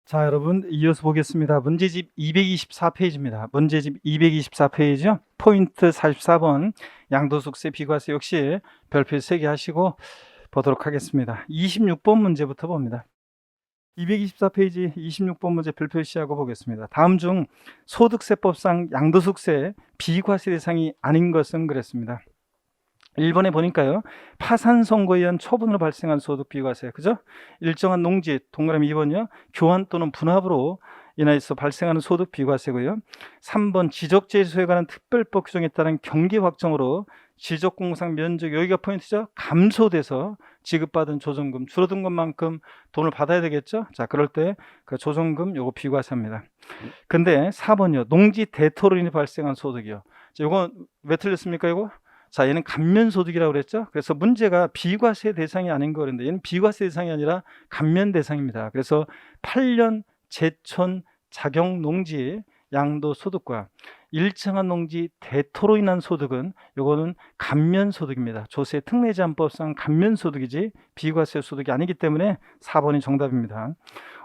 자, 여러분 이어서 보겠습니다. 문제집 224페이지입니다. 문제집 224페이지요. 포인트 44번 양도소득세 비과세 역시 별표 3개 하시고 보도록 하겠습니다. 26번 문제부터 봅니다. 224페이지 26번 문제 별표 시하고 보겠습니다. 다음 중 소득세법상 양도소득세 비과세 대상이 아닌 것은 그랬습니다. 1번에 보니까요, 파산 선고에 의한 처분으로 발생한 소득 비과세, 그죠? 일정한 농지, 동그라미 2번이요, 교환 또는 분합으로 인해서 발생하는 소득 비과세고요. 3번 지적재소에 관한 특별법 규정에 따른 경기 확정으로 지적공상 면적, 여기가 포인트죠. 감소돼서 지급받은 조정금 줄어든 것만큼 돈을 받아야 되겠죠. 자, 그럴 때 그 조정금 요거 비과세입니다. 근데 4번이요, 농지 대토로 인해 발생한 소득이요. 자, 요거 왜 틀렸습니까? 이거? 자, 얘는 감면소득이라고 그랬죠. 그래서 문제가 비과세 대상이 아닌 거는데 얘는 비과세 대상이 아니라 감면 대상입니다. 그래서 8년 제촌 자경 농지 양도소득과 일정한 농지 대토로 인한 소득은 요거는 감면소득입니다. 조세 특례제한법상 감면소득이지 비과세 소득이 아니기 때문에 4번이 정답입니다.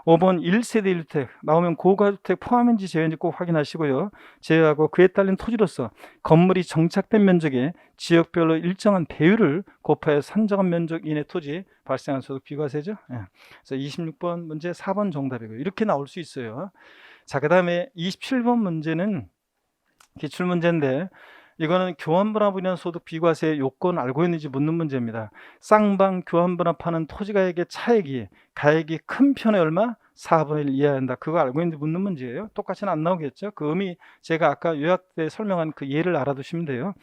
5번 1세대 1주택 나오면 고가주택 포함인지 제외인지 꼭 확인하시고요. 제외하고 그에 딸린 토지로서 건물이 정착된 면적에 지역별로 일정한 배율을 곱하여 산정한 면적 이내 토지 발생한 소득 비과세죠. 그래서 26번 문제 4번 정답이고요. 이렇게 나올 수 있어요. 자, 그 다음에 27번 문제는 기출문제인데 이거는 교환분합으로 인한 소득 비과세 요건 알고 있는지 묻는 문제입니다. 쌍방 교환분합하는 토지가액의 차액이 가액이 큰 편의 얼마? 4분의 1 이해해야 한다. 그거 알고 있는지 묻는 문제예요. 똑같이는 안 나오겠죠. 그 의미 제가 아까 요약 때 설명한 그 예를 알아두시면 돼요.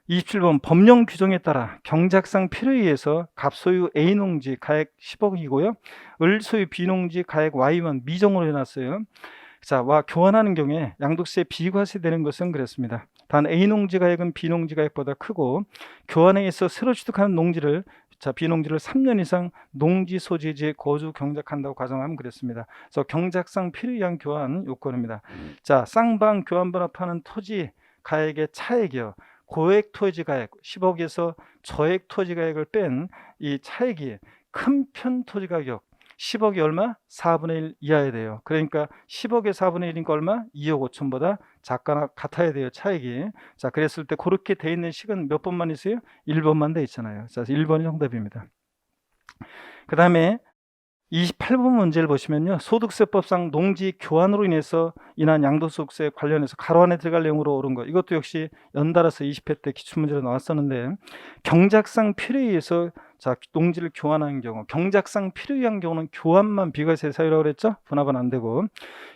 27번 법령 규정에 따라 경작상 필요에 의해서 갑소유 A농지 가액 10억이고요. 을소유 B농지 가액 Y만 미정으로 해놨어요. 자, 와 교환하는 경우에 양도세 비과세되는 것은 그랬습니다. 단 A농지 가액은 B농지 가액보다 크고 교환에 의해서 새로 취득하는 농지를 B농지를 3년 이상 농지 소재지에 거주 경작한다고 가정하면 그랬습니다. 그래서 경작상 필요에 의한 교환 요건입니다. 자, 쌍방 교환분합하는 토지 가액의 차액이요. 고액 토지 가액 10억에서 저액 토지 가액을 뺀 이 차액이 큰 편 토지 가격 10억이 얼마? 4분의 1 이하야 돼요. 그러니까 10억의 4분의 1이니까 얼마? 2억 5천보다 작거나 같아야 돼요, 차액이. 자, 그랬을 때 그렇게 돼 있는 식은 몇 번만 있어요? 1번만 돼 있잖아요. 자, 1번이 정답입니다. 그 다음에 28번 문제를 보시면요, 소득세법상 농지 교환으로 인한 양도소득세 관련해서 가로 안에 들어갈 내용으로 옳은 거, 이것도 역시 연달아서 20회 때 기출문제로 나왔었는데 경작상 필요에 의해서 자, 농지를 교환하는 경우, 경작상 필요에 의한 경우는 교환만 비과세 사유라고 그랬죠. 분합은 안 되고,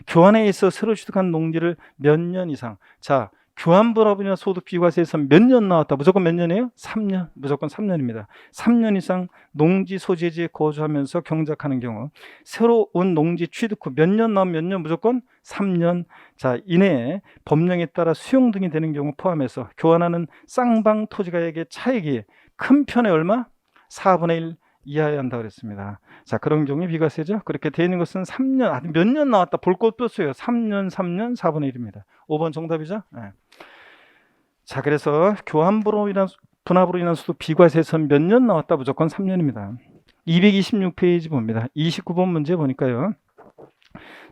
교환에 의해서 새로 취득한 농지를 몇 년 이상, 자, 교환분합이나 소득 비과세에서 몇 년 나왔다. 무조건 몇 년이에요? 3년. 무조건 3년입니다. 3년 이상 농지 소재지에 거주하면서 경작하는 경우, 새로 온 농지 취득 후 몇 년 나오면 몇 년? 무조건 3년 자 이내에 법령에 따라 수용 등이 되는 경우 포함해서 교환하는 쌍방 토지가액의 차액이 큰 편의 얼마? 4분의 1 이하여야 한다고 그랬습니다. 자, 그런 경우에 비과세죠. 그렇게 되어 있는 것은 3년, 몇 년 나왔다. 볼 것도 없어요. 3년, 4분의 1입니다. 5번 정답이죠. 네. 자, 그래서 분합으로 인한 소득 비과세에선 몇 년 나왔다? 무조건 3년입니다. 226페이지 봅니다. 29번 문제 보니까요,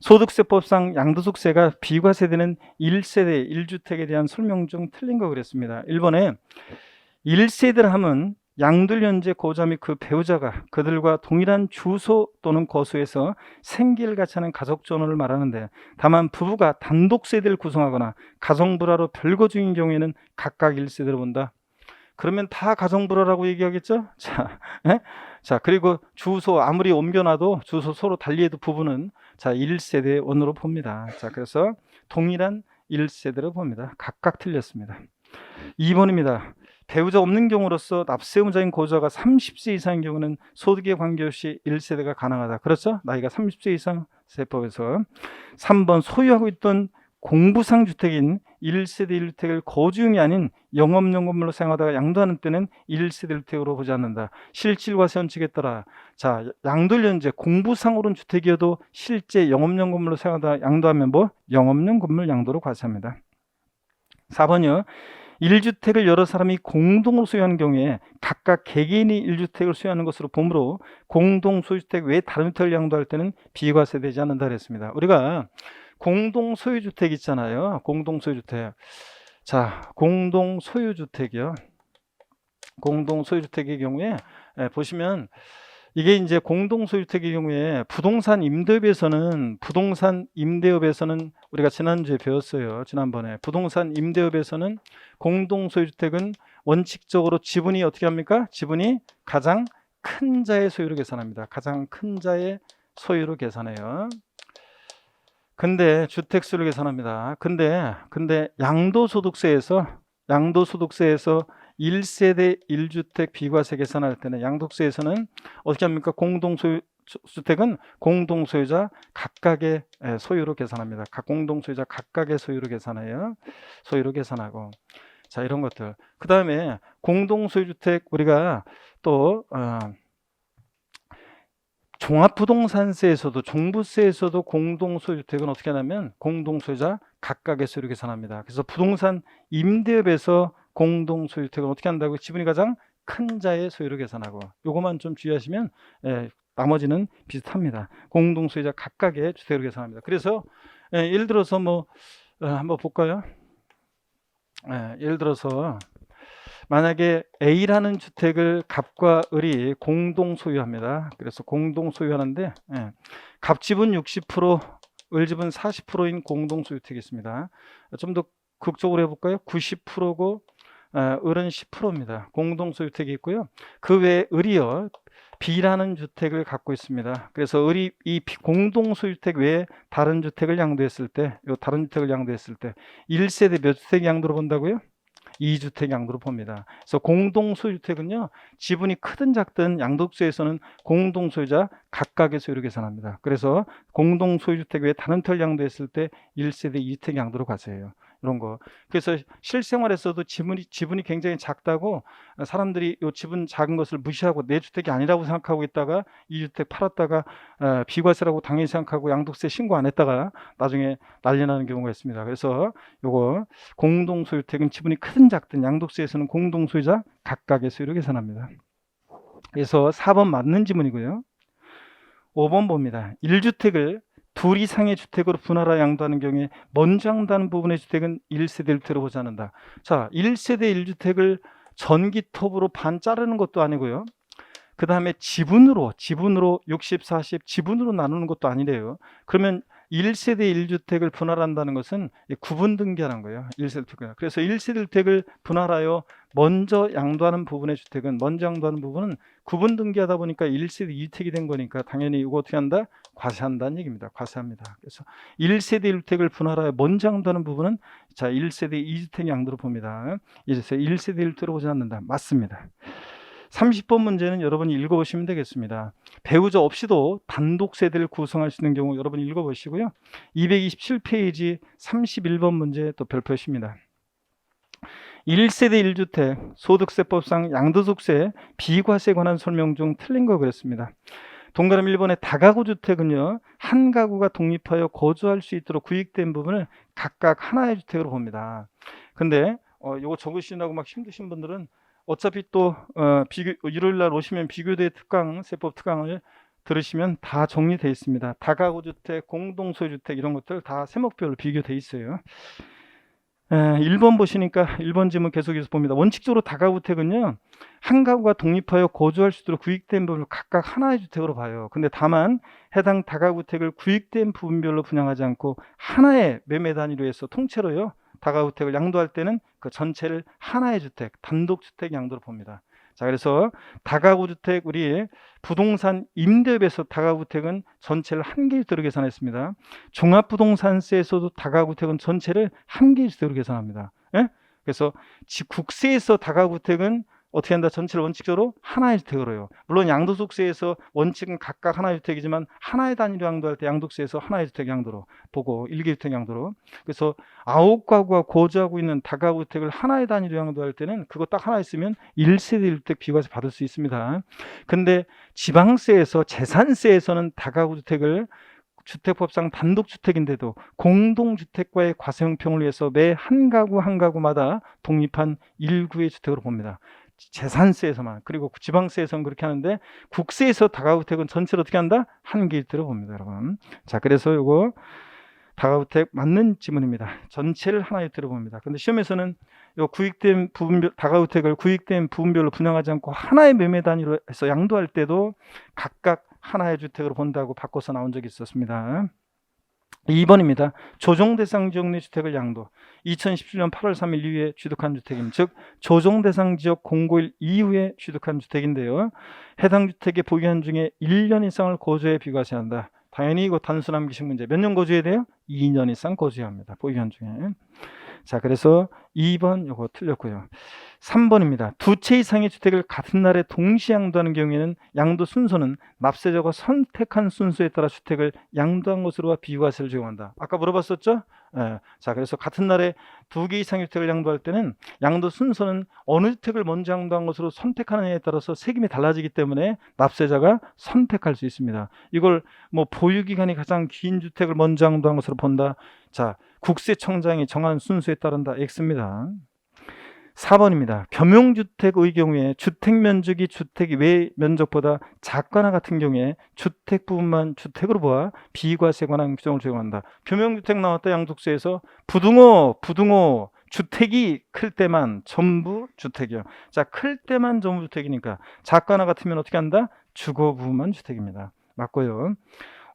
소득세법상 양도소득세가 비과세되는 1세대 1주택에 대한 설명 중 틀린 거 그랬습니다. 1번에 1세대를 하면 양들 현재 고자 및 그 배우자가 그들과 동일한 주소 또는 거소에서 생계를 같이 하는 가족전원을 말하는데, 다만 부부가 단독 세대를 구성하거나 가정불화로 별거 중인 경우에는 각각 1세대로 본다. 그러면 다 가정불화라고 얘기하겠죠? 자, 자, 그리고 주소 아무리 옮겨놔도 주소 서로 달리해도 부부는 자 1세대 원으로 봅니다. 자, 그래서 동일한 1세대로 봅니다. 각각 틀렸습니다. 2번입니다. 배우자 없는 경우로서 납세 의무자인 고자가 30세 이상인 경우는 소득에 관계없이 1세대가 가능하다. 그렇죠? 나이가 30세 이상 세법에서. 3번 소유하고 있던 공부상 주택인 1세대 1주택을 거주용이 아닌 영업용 건물로 사용하다가 양도하는 때는 1세대 1주택으로 보지 않는다. 실질과세 원칙에 따라 자, 양도일 현재 공부상으로는 주택이어도 실제 영업용 건물로 사용하다가 양도하면 뭐? 영업용 건물 양도로 과세합니다. 4번이요. 1주택을 여러 사람이 공동으로 소유하는 경우에 각각 개개인이 1주택을 소유하는 것으로 보므로 공동 소유주택 외에 다른 주택을 양도할 때는 비과세되지 않는다 그랬습니다. 우리가 공동 소유주택 있잖아요. 공동 소유주택. 자, 공동 소유주택이요. 공동 소유주택의 경우에 보시면 이게 이제 공동 소유주택의 경우에 부동산 임대업에서는 우리가 지난주에 배웠어요. 지난번에 부동산 임대업에서는 공동 소유주택은 원칙적으로 지분이 어떻게 합니까? 지분이 가장 큰 자의 소유로 계산합니다. 가장 큰 자의 소유로 계산해요. 근데 주택수를 계산합니다. 근데 양도소득세에서 1세대 1주택 비과세 계산할 때는 양도세에서는 어떻게 합니까? 공동소유주택은 공동소유자 각각의 소유로 계산합니다. 각 공동소유자 각각의 소유로 계산해요. 소유로 계산하고. 자, 이런 것들. 그 다음에 공동소유주택 우리가 또 종합부동산세에서도 종부세에서도 공동소유주택은 어떻게 하냐면 공동소유자 각각의 소유로 계산합니다. 그래서 부동산 임대업에서 공동소유주택은 어떻게 한다고? 지분이 가장 큰 자의 소유로 계산하고, 요것만 좀 주의하시면 나머지는 비슷합니다. 공동소유자 각각의 주택으로 계산합니다. 그래서 예를 들어서 한번 볼까요? 예를 들어서 만약에 A라는 주택을 갑과 을이 공동 소유합니다. 그래서 공동 소유하는데 갑지분 60%, 을지분 40%인 공동 소유주택이 있습니다. 좀 더 극적으로 해볼까요? 90%고 을은 10%입니다. 공동 소유주택이 있고요. 그 외에 을이요, B라는 주택을 갖고 있습니다. 그래서 을이 이 공동 소유주택 외에 다른 주택을 양도했을 때, 1세대 몇 주택 양도로 본다고요? 2주택 양도로 봅니다. 그래서 공동소유주택은요, 지분이 크든 작든 양도세에서는 공동소유자 각각의 소유로 계산합니다. 그래서 공동소유주택 외에 다른 주택을 양도했을 때 1세대 2주택 양도로 과세해요. 이런 거. 그래서 실생활에서도 지분이 굉장히 작다고 사람들이 이 지분 작은 것을 무시하고 내 주택이 아니라고 생각하고 있다가 2주택 팔았다가 비과세라고 당연히 생각하고 양도세 신고 안 했다가 나중에 난리 나는 경우가 있습니다. 그래서 요거 공동소유주택은 지분이 크든 작든 양도세에서는 공동소유자 각각의 소유로 계산합니다. 그래서 4번 맞는 지문이고요. 5번 봅니다. 1주택을 둘 이상의 주택으로 분할하여 양도하는 경우에 먼저 양도하는 부분의 주택은 1세대 1주택으로 보지 않는다. 자, 1세대 1주택을 전기톱으로 반 자르는 것도 아니고요. 그 다음에 지분으로 60, 40 지분으로 나누는 것도 아니래요. 그러면 1세대 1주택을 분할한다는 것은 구분 등기하는 거예요. 1세대 1주택. 그래서 1세대 1주택을 분할하여 먼저 양도하는 부분의 주택은, 먼저 양도하는 부분은 구분 등기하다 보니까 1세대 2주택이 된 거니까 당연히 이거 어떻게 한다? 과세한다는 얘기입니다. 과세합니다. 그래서 1세대 1주택을 분할하여 먼저 양도하는 부분은 1세대 2주택 양도로 봅니다. 이래서 1세대 1주택으로 보지 않는다. 맞습니다. 30번 문제는 여러분이 읽어보시면 되겠습니다. 배우자 없이도 단독 세대를 구성할 수 있는 경우 여러분이 읽어보시고요. 227페이지 31번 문제 또 별표십니다. 1세대 1주택 소득세법상 양도소득세 비과세에 관한 설명 중 틀린 거 그랬습니다. 동그라미 1번의 다가구 주택은요, 한 가구가 독립하여 거주할 수 있도록 구획된 부분을 각각 하나의 주택으로 봅니다. 근데 이거 적으시느라고 막 힘드신 분들은 어차피 또 일요일 날 오시면 비교대 특강, 세법 특강을 들으시면 다 정리되어 있습니다. 다가구 주택, 공동소유주택 이런 것들 다 세목별로 비교되어 있어요. 1번 보시니까 1번 질문 계속해서 봅니다. 원칙적으로 다가구 주택은요, 한 가구가 독립하여 거주할 수 있도록 구획된 부분을 각각 하나의 주택으로 봐요. 근데 다만 해당 다가구 주택을 구획된 부분별로 분양하지 않고 하나의 매매 단위로 해서 통째로요, 다가구 주택을 양도할 때는 그 전체를 하나의 주택, 단독주택 양도로 봅니다. 자, 그래서 다가구 주택, 우리 부동산 임대업에서 다가구 주택은 전체를 한 개의 주택으로 계산했습니다. 종합부동산세에서도 다가구 주택은 전체를 한 개의 주택으로 계산합니다. 예? 그래서 국세에서 다가구 주택은 어떻게 한다? 전체를 원칙적으로 하나의 주택으로 해요. 물론 양도소득세에서 원칙은 각각 하나의 주택이지만 하나의 단위로 양도할 때 양도세에서 하나의 주택 양도로 보고 1개 주택 양도로. 그래서 9가구가 거주하고 있는 다가구 주택을 하나의 단위로 양도할 때는 그거 딱 하나 있으면 1세대 1주택 비과세 받을 수 있습니다. 근데 지방세에서, 재산세에서는 다가구 주택을 주택법상 단독주택인데도 공동주택과의 과세형평을 위해서 매 한 가구 한 가구마다 독립한 일구의 주택으로 봅니다. 재산세에서만. 그리고 지방세에서는 그렇게 하는데 국세에서 다가구택은 전체를 어떻게 한다? 한 개를 들어봅니다, 여러분. 자, 그래서 요거 다가구택 맞는 지문입니다. 전체를 하나에 들어봅니다. 근데 시험에서는 요 구익된 부분별 다가구택을 구익된 부분별로 분양하지 않고 하나의 매매 단위로 해서 양도할 때도 각각 하나의 주택으로 본다고 바꿔서 나온 적이 있었습니다. 2번입니다. 조정대상 지역 내 주택을 양도. 2017년 8월 3일 이후에 취득한 주택입니다. 즉 조정대상 지역 공고일 이후에 취득한 주택인데요. 해당 주택의 보유한 중에 1년 이상을 거주해 비과세한다. 당연히 이거 단순한 기식 문제. 몇 년 거주해야 돼요? 2년 이상 거주해야 합니다. 보유한 중에. 자, 그래서 2번 요거 틀렸고요. 3번입니다. 두 채 이상의 주택을 같은 날에 동시 양도하는 경우에는 양도 순서는 납세자가 선택한 순서에 따라 주택을 양도한 것으로 비과세를 적용한다. 아까 물어봤었죠? 예. 자, 그래서 같은 날에 두 개 이상의 주택을 양도할 때는 양도 순서는 어느 주택을 먼저 양도한 것으로 선택하느냐에 따라서 세금이 달라지기 때문에 납세자가 선택할 수 있습니다. 이걸 뭐 보유기간이 가장 긴 주택을 먼저 양도한 것으로 본다. 자, 국세청장이 정한 순서에 따른다. X입니다. 4번입니다. 겸용주택의 경우에 주택면적이 주택 외 면적보다 작거나 같은 경우에 주택 부분만 주택으로 보아 비과세 관한 규정을 적용한다. 겸용주택 나왔다. 양도세에서 부등호 주택이 클 때만 전부 주택이요. 자, 클 때만 전부 주택이니까 작거나 같으면 어떻게 한다? 주거 부분만 주택입니다. 맞고요.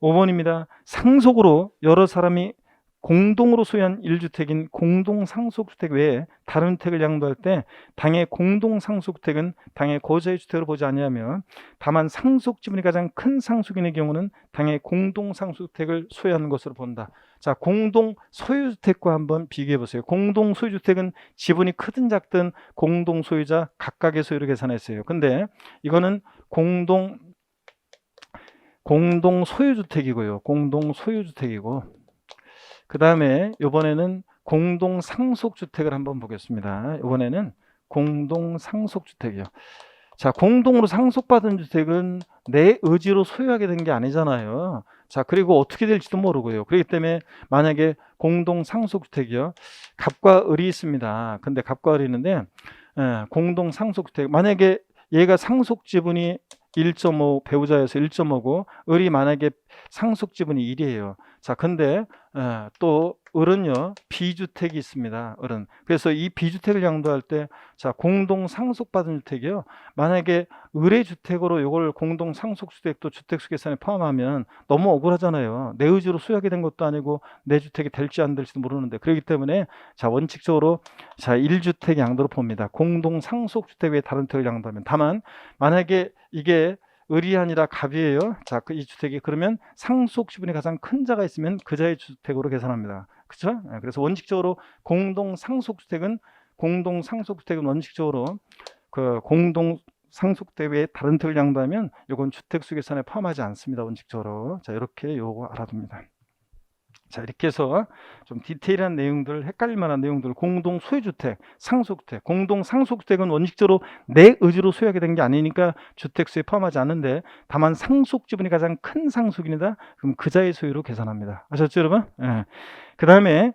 5번입니다. 상속으로 여러 사람이 공동으로 소유한 1주택인 공동상속주택 외에 다른 주택을 양도할 때 당의 공동상속주택은 당의 거주의 주택으로 보지 아니하며 다만 상속지분이 가장 큰 상속인의 경우는 당의 공동상속주택을 소유하는 것으로 본다. 자, 공동소유주택과 한번 비교해 보세요. 공동소유주택은 지분이 크든 작든 공동소유자 각각의 소유를 계산했어요. 근데 이거는 공동소유주택이고요. 공동소유주택이고 그 다음에 이번에는 공동상속주택을 한번 보겠습니다. 이번에는 공동상속주택이요. 자, 공동으로 상속받은 주택은 내 의지로 소유하게 된 게 아니잖아요. 자, 그리고 어떻게 될지도 모르고요. 그렇기 때문에 만약에 공동상속주택이요. 갑과 을이 있습니다. 근데 갑과 을이 있는데 공동상속주택 만약에 얘가 상속지분이 1.5 배우자여서 1.5고 을이 만약에 상속지분이 1이에요. 자, 근데 또 을은요 비주택이 있습니다. 을은 그래서 이 비주택을 양도할 때 자 공동 상속받은 주택이요. 만약에 을의 주택으로 이걸 공동 상속주택도 주택수 계산에 포함하면 너무 억울하잖아요. 내 의지로 소유하게 된 것도 아니고 내 주택이 될지 안 될지도 모르는데 그렇기 때문에 자 원칙적으로 자 1주택 양도로 봅니다. 공동 상속주택 외에 다른 주택을 양도하면 다만 만약에 이게 을이 아니라 갑이에요. 자, 이 주택이 그러면 상속 지분이 가장 큰 자가 있으면 그 자의 주택으로 계산합니다. 그렇죠? 그래서 원칙적으로 공동 상속주택은 원칙적으로 그 공동 상속주택 외에 다른 주택을 양도하면 이건 주택수 계산에 포함하지 않습니다. 원칙적으로. 자, 이렇게 요거 알아둡니다. 자, 이렇게 해서 좀 디테일한 내용들, 헷갈릴 만한 내용들, 공동 소유주택, 상속주택, 공동 상속주택은 원칙적으로 내 의지로 소유하게 된 게 아니니까 주택수에 포함하지 않는데 다만 상속지분이 가장 큰 상속인이다. 그럼 그자의 소유로 계산합니다. 아셨죠, 여러분? 예. 그 다음에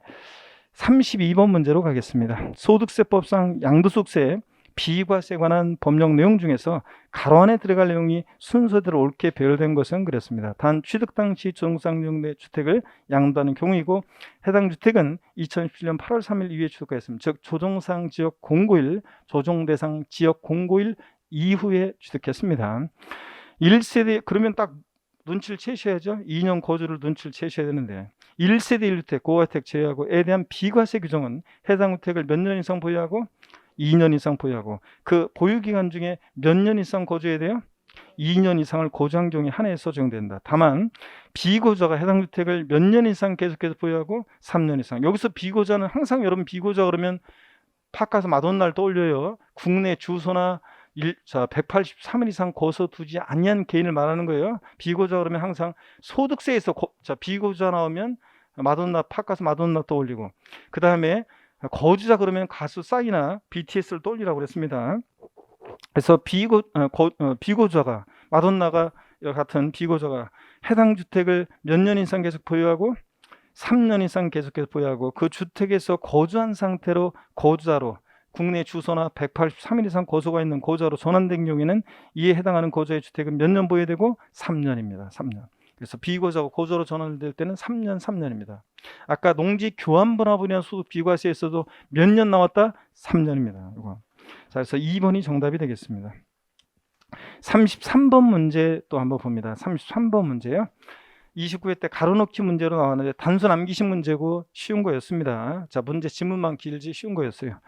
32번 문제로 가겠습니다. 소득세법상 양도소득세 비과세에 관한 법령 내용 중에서 가로 안에 들어갈 내용이 순서대로 옳게 배열된 것은 그렇습니다. 단 취득 당시 조정상 내 주택을 양도하는 경우이고 해당 주택은 2017년 8월 3일 이후에 취득하였습니다. 즉 조정상 지역 공고일, 조정대상 지역 공고일 이후에 취득했습니다. 1세대 그러면 딱 눈치를 채셔야죠. 2년 거주를 눈치를 채셔야 되는데 1세대 1주택, 고가택 제외하고에 대한 비과세 규정은 해당 주택을 몇 년 이상 보유하고 2년 이상 보유하고 그 보유기간 중에 몇 년 이상 거주해야 돼요? 2년 이상을 거주한 경우에 한해서 적용된다. 다만 비고자가 해당 주택을 몇 년 이상 계속해서 보유하고 3년 이상. 여기서 비고자는 항상 여러분 비고자 그러면 팍가서 마돈날 떠올려요. 국내 주소나 183일 이상 거서두지 아니한 개인을 말하는 거예요. 비고자 그러면 항상 소득세에서 비고자 나오면 마돈나 팍가서 마돈나 떠올리고 그 다음에 거주자 그러면 가수 싸이나 BTS를 떠올리라고 그랬습니다. 그래서 비고자가 마돈나가 같은 비고자가 해당 주택을 몇 년 이상 계속 보유하고 3년 이상 계속해서 보유하고 그 주택에서 거주한 상태로 거주자로 국내 주소나 183일 이상 거소가 있는 거주자로 전환된 경우에는 이에 해당하는 거주의 주택은 몇 년 보유되고 3년입니다. 3년. 그래서 비거주하고 거주로 전환될 때는 3년, 3년입니다. 아까 농지 교환 분할분야 소득 비과세에서도 몇 년 나왔다? 3년입니다. 이거. 자, 그래서 2번이 정답이 되겠습니다. 33번 문제 또 한번 봅니다. 33번 문제요. 29회 때 가로넣기 문제로 나왔는데 단순 암기식 문제고 쉬운 거였습니다. 자, 문제 지문만 길지 쉬운 거였어요.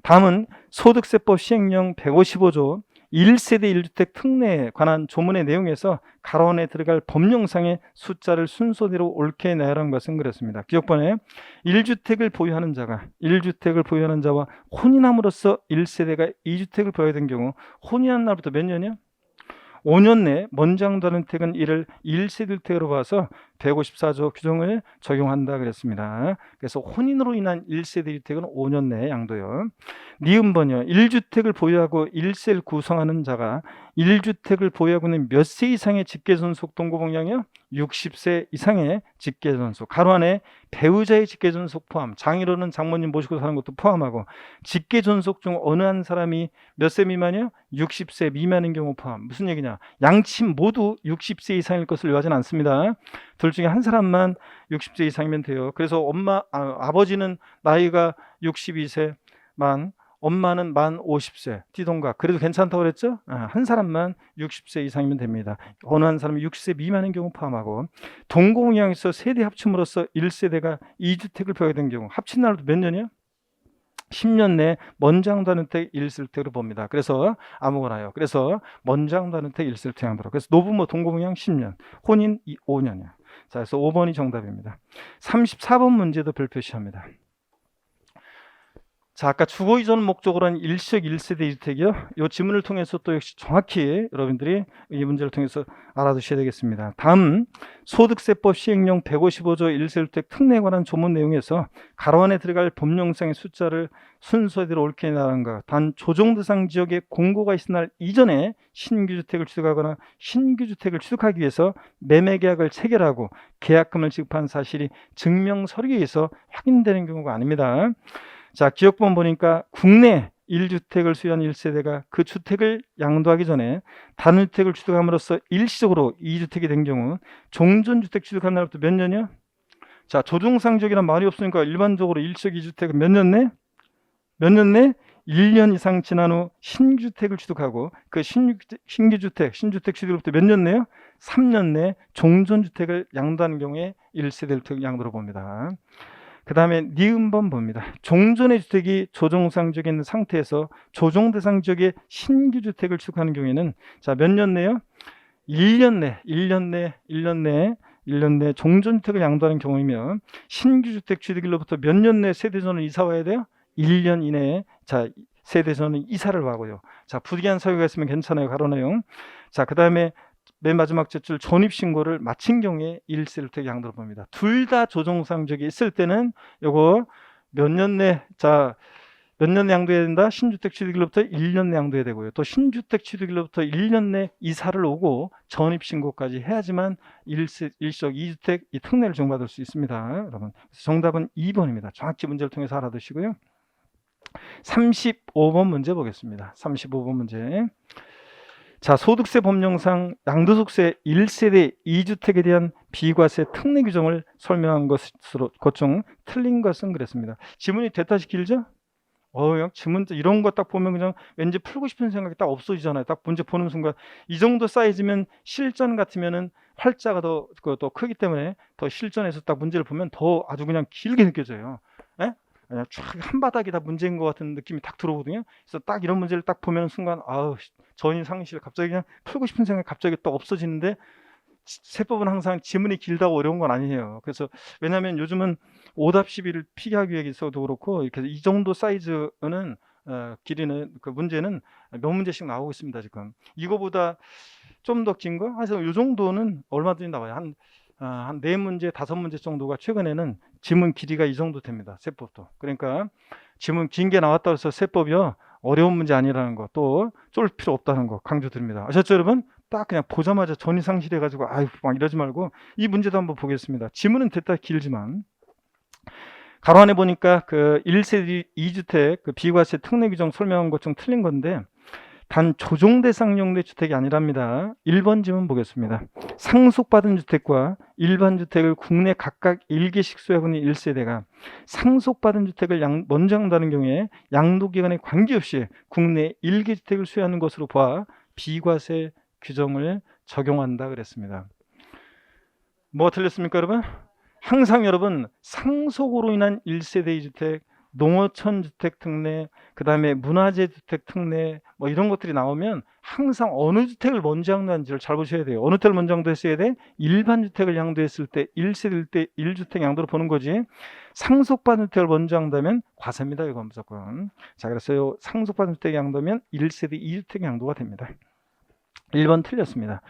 다음은 소득세법 시행령 155조 1세대 1주택 특례에 관한 조문의 내용에서 가로 안에 들어갈 법령상의 숫자를 순서대로 옳게 내라는 것은 그렇습니다. 기억번에 1주택을 보유하는 자가 1주택을 보유하는 자와 혼인함으로써 1세대가 2주택을 보유된 경우 혼인한 날부터 몇 년이요? 5년 내 먼장다른 택은 이를 1세대 주택으로 봐서 154조 규정을 적용한다 그랬습니다. 그래서 혼인으로 인한 1세대 주택은 5년 내 양도요. 니은번이요. 1주택을 보유하고 1세를 구성하는 자가 1주택을 보유하고 있는 몇 세 이상의 직계존속 동거복량이요? 60세 이상의 직계존속. 가로 안에 배우자의 직계존속 포함, 장인어른 장모님 모시고 사는 것도 포함하고 직계존속 중 어느 한 사람이 몇 세 미만이요? 60세 미만인 경우 포함. 무슨 얘기냐? 양친 모두 60세 이상일 것을 요하지는 않습니다. 둘 중에 한 사람만 60세 이상이면 돼요. 그래서 아버지는 나이가 62세만 엄마는 만 50세 띠동갑 그래도 괜찮다고 그랬죠? 한 사람만 60세 이상이면 됩니다. 어느 한 사람이 60세 미만인 경우 포함하고 동거공양에서 세대 합침으로써 1세대가 2주택을 보유된 경우 합친 날도 몇 년이요? 10년 내 먼장다는택 1세대로 봅니다. 그래서 아무거나요. 그래서 먼장다는택 1세대 양도로. 그래서 노부모 동거공양 10년, 혼인 5년이요. 자, 그래서 5번이 정답입니다. 34번 문제도 별표시합니다. 자, 아까 주거 이전 목적으로 한 일시적 1세대 주택이요. 이 지문을 통해서 또 역시 정확히 여러분들이 이 문제를 통해서 알아두셔야 되겠습니다. 다음 소득세법 시행령 155조 1세 주택 특례에 관한 조문 내용에서 가로 안에 들어갈 법령상의 숫자를 순서대로 옳게 나가는 것. 단 조정 대상 지역에 공고가 있을 날 이전에 신규 주택을 취득하거나 신규 주택을 취득하기 위해서 매매 계약을 체결하고 계약금을 지급한 사실이 증명 서류에 의해서 확인되는 경우가 아닙니다. 자, 기억본 보니까 국내 1주택을 수요한 1세대가 그 주택을 양도하기 전에 다른 주택을 취득함으로써 일시적으로 2주택이 된 경우 종전주택 취득한 날부터 몇 년이요? 자, 조정상적이란 말이 없으니까 일반적으로 일시적 2주택은 몇 년 내? 몇 년 내? 1년 이상 지난 후 신주택을 취득하고 그 신주택 취득으로부터 몇 년 내요? 3년 내 종전주택을 양도하는 경우에 1세대 주택 양도로 봅니다. 그 다음에 니은번 봅니다. 종전의 주택이 조정상적인 상태에서 조정대상 지역에 신규 주택을 취득하는 경우에는 자, 몇 년 내요? 1년 내 종전주택을 양도하는 경우이면 신규 주택 취득일로부터 몇 년 내 세대전을 이사 와야 돼요? 1년 이내에 자, 세대전은 이사를 하고요. 자, 부득이한 사유가 있으면 괜찮아요. 가로 내용. 자, 그 다음에 맨 마지막 줄 전입신고를 마친 경우에 1세주택 양도로 봅니다. 둘 다 조정상적이 있을 때는 요거 몇 년 내, 자, 몇 년 내 양도해야 된다? 신주택 취득일로부터 1년 내 양도해야 되고요. 또 신주택 취득일로부터 1년 내 이사를 오고 전입신고까지 해야지만 일시적 2주택 이 특례를 적용받을 수 있습니다. 여러분. 정답은 2번입니다. 정확히 문제를 통해서 알아두시고요. 35번 문제 보겠습니다. 35번 문제. 자, 소득세 법령상 양도소득세 1세대 2주택에 대한 비과세 특례 규정을 설명한 것으로 중 틀린 것은 그랬습니다. 지문이 됐다시 길죠? 지문 이런 거 딱 보면 그냥 왠지 풀고 싶은 생각이 딱 없어지잖아요. 딱 문제 보는 순간 이 정도 사이즈면 실전 같으면은 활자가 더 크기 때문에 더 실전에서 딱 문제를 보면 더 아주 그냥 길게 느껴져요. 예? 그냥 쫙 한 바닥이 다 문제인 것 같은 느낌이 딱 들어오거든요. 그래서 딱 이런 문제를 딱 보면 순간 전인 상실 갑자기 그냥 풀고 싶은 생각이 갑자기 또 없어지는데 세법은 항상 지문이 길다고 어려운 건 아니에요. 그래서 왜냐하면 요즘은 오답 시비를 피하기 하기 위해서도 그렇고 이렇게 이 정도 사이즈는 길이는 그 문제는 몇 문제씩 나오고 있습니다. 지금 이거보다 좀 더 긴 거? 그래서 이 정도는 얼마든지 나와요. 한 4문제, 5문제 정도가 최근에는 지문 길이가 이 정도 됩니다. 세법도. 그러니까 지문 긴 게 나왔다고 해서 세법이요. 어려운 문제 아니라는 거, 또 쫄 필요 없다는 거 강조드립니다. 아셨죠, 여러분? 딱 그냥 보자마자 전이상실해가지고 아유 막 이러지 말고 이 문제도 한번 보겠습니다. 지문은 됐다 길지만 가로 안에 보니까 그 1세대 2주택 그 비과세 특례 규정 설명한 것 좀 틀린 건데 단 조정 대상 용도 주택이 아니랍니다. 1번 지문 보겠습니다. 상속받은 주택과 일반 주택을 국내 각각 1개씩 소유하고 있는 1세대가 상속받은 주택을 먼저 양도하는 경우에 양도기간에 관계없이 국내 1개 주택을 소유하는 것으로 봐 비과세 규정을 적용한다 그랬습니다. 뭐가 틀렸습니까 여러분? 항상 여러분 상속으로 인한 1세대 2주택, 농어촌 주택 특례, 그 다음에 문화재 주택 특례 뭐 이런 것들이 나오면 항상 어느 주택을 먼저 양도하는지를 잘 보셔야 돼요. 어느 주택을 먼저 양도했어야 돼? 일반 주택을 양도했을 때 1세대일 때 1주택 양도를 보는 거지. 상속받은 주택을 먼저 양도하면 과세입니다. 이건 무조건. 자, 그래서 상속받은 주택 양도면 1세대 2주택 양도가 됩니다. 1번 틀렸습니다.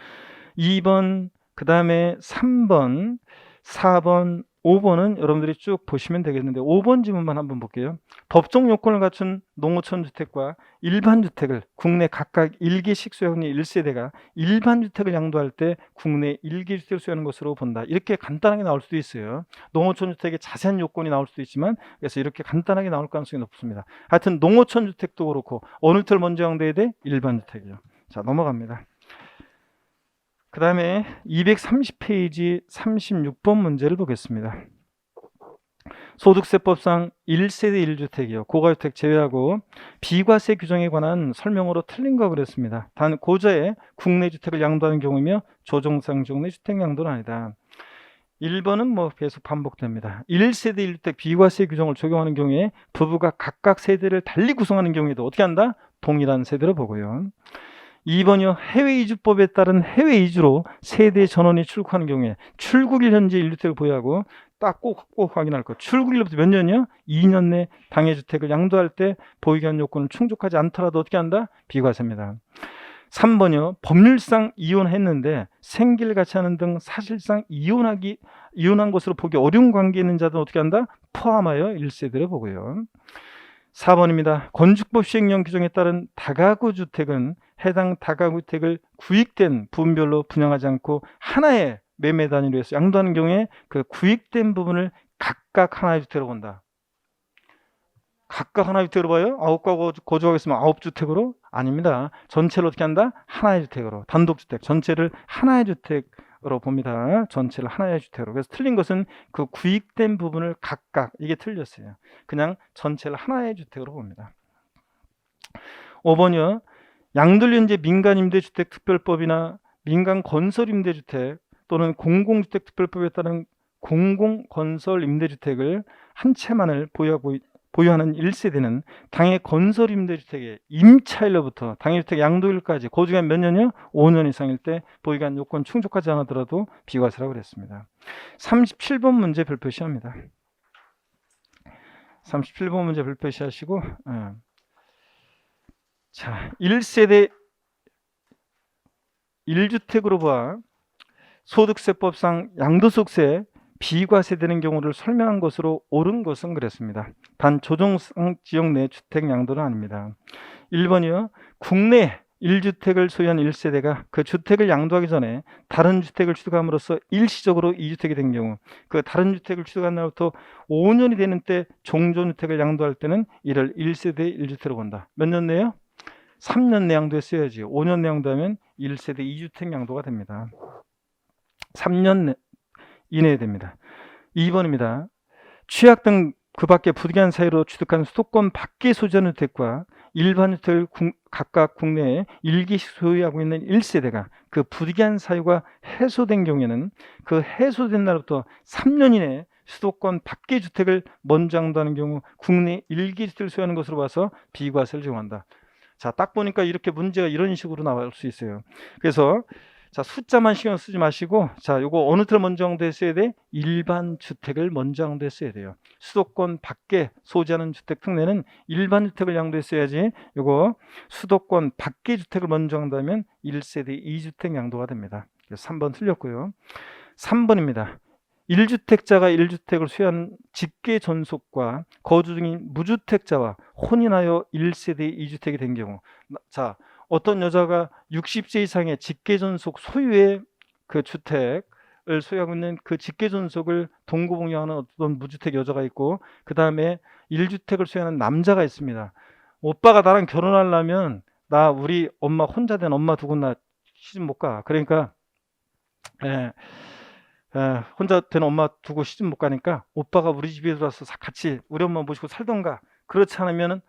2번, 그 다음에 3번, 4번, 5번은 여러분들이 쭉 보시면 되겠는데 5번 지문만 한번 볼게요. 법정 요건을 갖춘 농어촌 주택과 일반 주택을 국내 각각 1개씩 소유하는 1세대가 일반 주택을 양도할 때 국내 1개 주택을 소유하는 것으로 본다. 이렇게 간단하게 나올 수도 있어요. 농어촌 주택의 자세한 요건이 나올 수도 있지만 그래서 이렇게 간단하게 나올 가능성이 높습니다. 하여튼 농어촌 주택도 그렇고 어느 주택을 먼저 양도해야 돼? 일반 주택이요. 자, 넘어갑니다. 그 다음에 230페이지 36번 문제를 보겠습니다. 소득세법상 1세대 1주택이요. 고가주택 제외하고 비과세 규정에 관한 설명으로 틀린 거 그랬습니다. 단 고저에 국내 주택을 양도하는 경우이며 조정상 종내 주택 양도는 아니다. 1번은 뭐 계속 반복됩니다. 1세대 1주택 비과세 규정을 적용하는 경우에 부부가 각각 세대를 달리 구성하는 경우에도 어떻게 한다? 동일한 세대로 보고요. 2번이요. 해외 이주법에 따른 해외 이주로 세대 전원이 출국하는 경우에 출국일 현재 1주택을 보유하고 딱 꼭 확인할 것. 출국일로부터 몇 년이요? 2년 내 당해주택을 양도할 때 보유기한 요건을 충족하지 않더라도 어떻게 한다? 비과세입니다. 3번이요. 법률상 이혼했는데 생계를 같이 하는 등 사실상 이혼한 것으로 보기 어려운 관계에 있는 자들은 어떻게 한다? 포함하여 1세대를 보고요. 4번입니다. 건축법 시행령 규정에 따른 다가구 주택은 해당 다가구 주택을 구익된 부분별로 분양하지 않고 하나의 매매 단위로 해서 양도하는 경우에 그 구익된 부분을 각각 하나의 주택으로 본다. 각각 하나의 주택으로 봐요? 9가구 거주하겠으면 9주택으로? 아닙니다. 전체를 어떻게 한다? 하나의 주택으로. 단독주택. 전체를 하나의 주택으로 봅니다. 전체를 하나의 주택으로. 그래서 틀린 것은 그 구익된 부분을 각각. 이게 틀렸어요. 그냥 전체를 하나의 주택으로 봅니다. 5번이요. 양도일연제 민간임대주택특별법이나 민간건설임대주택 또는 공공주택특별법에 따른 공공건설임대주택을 한 채만을 보유하는 1세대는 당해 건설임대주택의 임차일로부터 당해주택 양도일까지 거주기간 몇 년이요? 5년 이상일 때 보유기간 요건 충족하지 않더라도 비과세라고 그랬습니다. 37번 문제 별표시합니다. 37번 문제 별표시하시고 자, 1세대 1주택으로 봐 소득세법상 양도소득세 비과세되는 경우를 설명한 것으로 옳은 것은 그랬습니다. 단 조정상 지역 내 주택 양도는 아닙니다. 1번이요. 국내 1주택을 소유한 1세대가 그 주택을 양도하기 전에 다른 주택을 취득함으로써 일시적으로 2주택이 된 경우 그 다른 주택을 취득한 날부터 5년이 되는 때 종전주택을 양도할 때는 이를 1세대 1주택으로 본다. 몇 년 내요? 3년 내 양도했어야지. 5년 내 양도하면 1세대 2주택 양도가 됩니다. 3년 이내에 됩니다. 2번입니다. 취약 등 그 밖에 부득이한 사유로 취득한 수도권 밖에 소유하는 주택과 일반 주택을 각각 국내에 1개씩 소유하고 있는 1세대가 그 부득이한 사유가 해소된 경우에는 그 해소된 날부터 3년 이내에 수도권 밖의 주택을 먼저 양도하는 경우 국내 1개 주택을 소유하는 것으로 봐서 비과세를 적용한다. 자, 딱 보니까 이렇게 문제가 이런 식으로 나올 수 있어요. 그래서 자, 숫자만 신경 쓰지 마시고 자, 요거 어느 주택을 먼저 양도했어야 돼? 일반 주택을 먼저 양도했어야 돼요. 수도권 밖에 소지하는 주택 특례는 일반 주택을 양도했어야지 요거 수도권 밖의 주택을 먼저 양도하면 1세대 2주택 양도가 됩니다. 그래서 3번 틀렸고요. 3번입니다. 1주택자가 1주택을 소유한 직계 전속과 거주 중인 무주택자와 혼인하여 1세대 2주택이 된 경우 자, 어떤 여자가 60세 이상의 직계존속 소유의 그 주택을 소유하고 있는 그 직계존속을 동거봉양하는 어떤 무주택 여자가 있고, 그 다음에 1주택을 소유하는 남자가 있습니다. 오빠가 나랑 결혼하려면 나 우리 엄마 혼자 된 엄마 두고 나 시집 못 가. 그러니까 혼자 된 엄마 두고 시집 못 가니까 오빠가 우리 집에 들어와서 같이 우리 엄마 모시고 살던가. 그렇지 않으면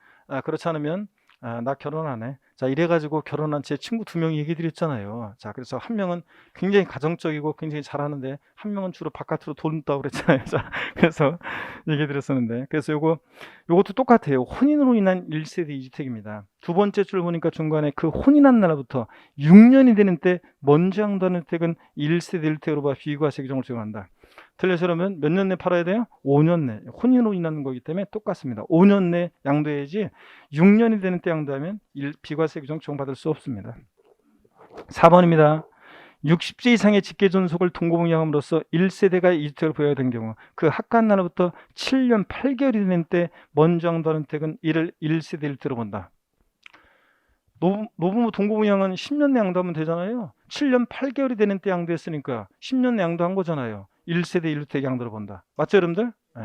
나 결혼 안 해. 자, 이래가지고 결혼한 제 친구 2명이 얘기 드렸잖아요. 자, 그래서 한 명은 굉장히 가정적이고 굉장히 잘하는데 한 명은 주로 바깥으로 돈다고 그랬잖아요. 자, 그래서 얘기 드렸었는데, 그래서 요것도 똑같아요. 혼인으로 인한 1세대 2주택입니다. 두 번째 줄 보니까 중간에 그 혼인한 날부터 6년이 되는 때 먼저 양도하는 주택은 1세대 1주택으로 봐 비과세 규정을 적용한다. 틀려서 그러면 몇 년 내 팔아야 돼요? 5년 내. 혼인으로 인한 거기 때문에 똑같습니다. 5년 내 양도해야지 6년이 되는 때 양도하면 비과세 규정 적용받을 수 없습니다. 4번입니다. 60세 이상의 직계존속을 동거봉양함으로써 1세대가 2주택을 보유하게 된 경우 그 합가한 날부터 7년 8개월이 되는 때 먼저 양도하는 주택은 이를 1세대 1주택으로 본다. 노부모 동거봉양은 10년 내 양도하면 되잖아요. 7년 8개월이 되는 때 양도했으니까 10년 내 양도한 거잖아요. 1세대 1주택 양도를 본다. 맞죠, 여러분들? 네.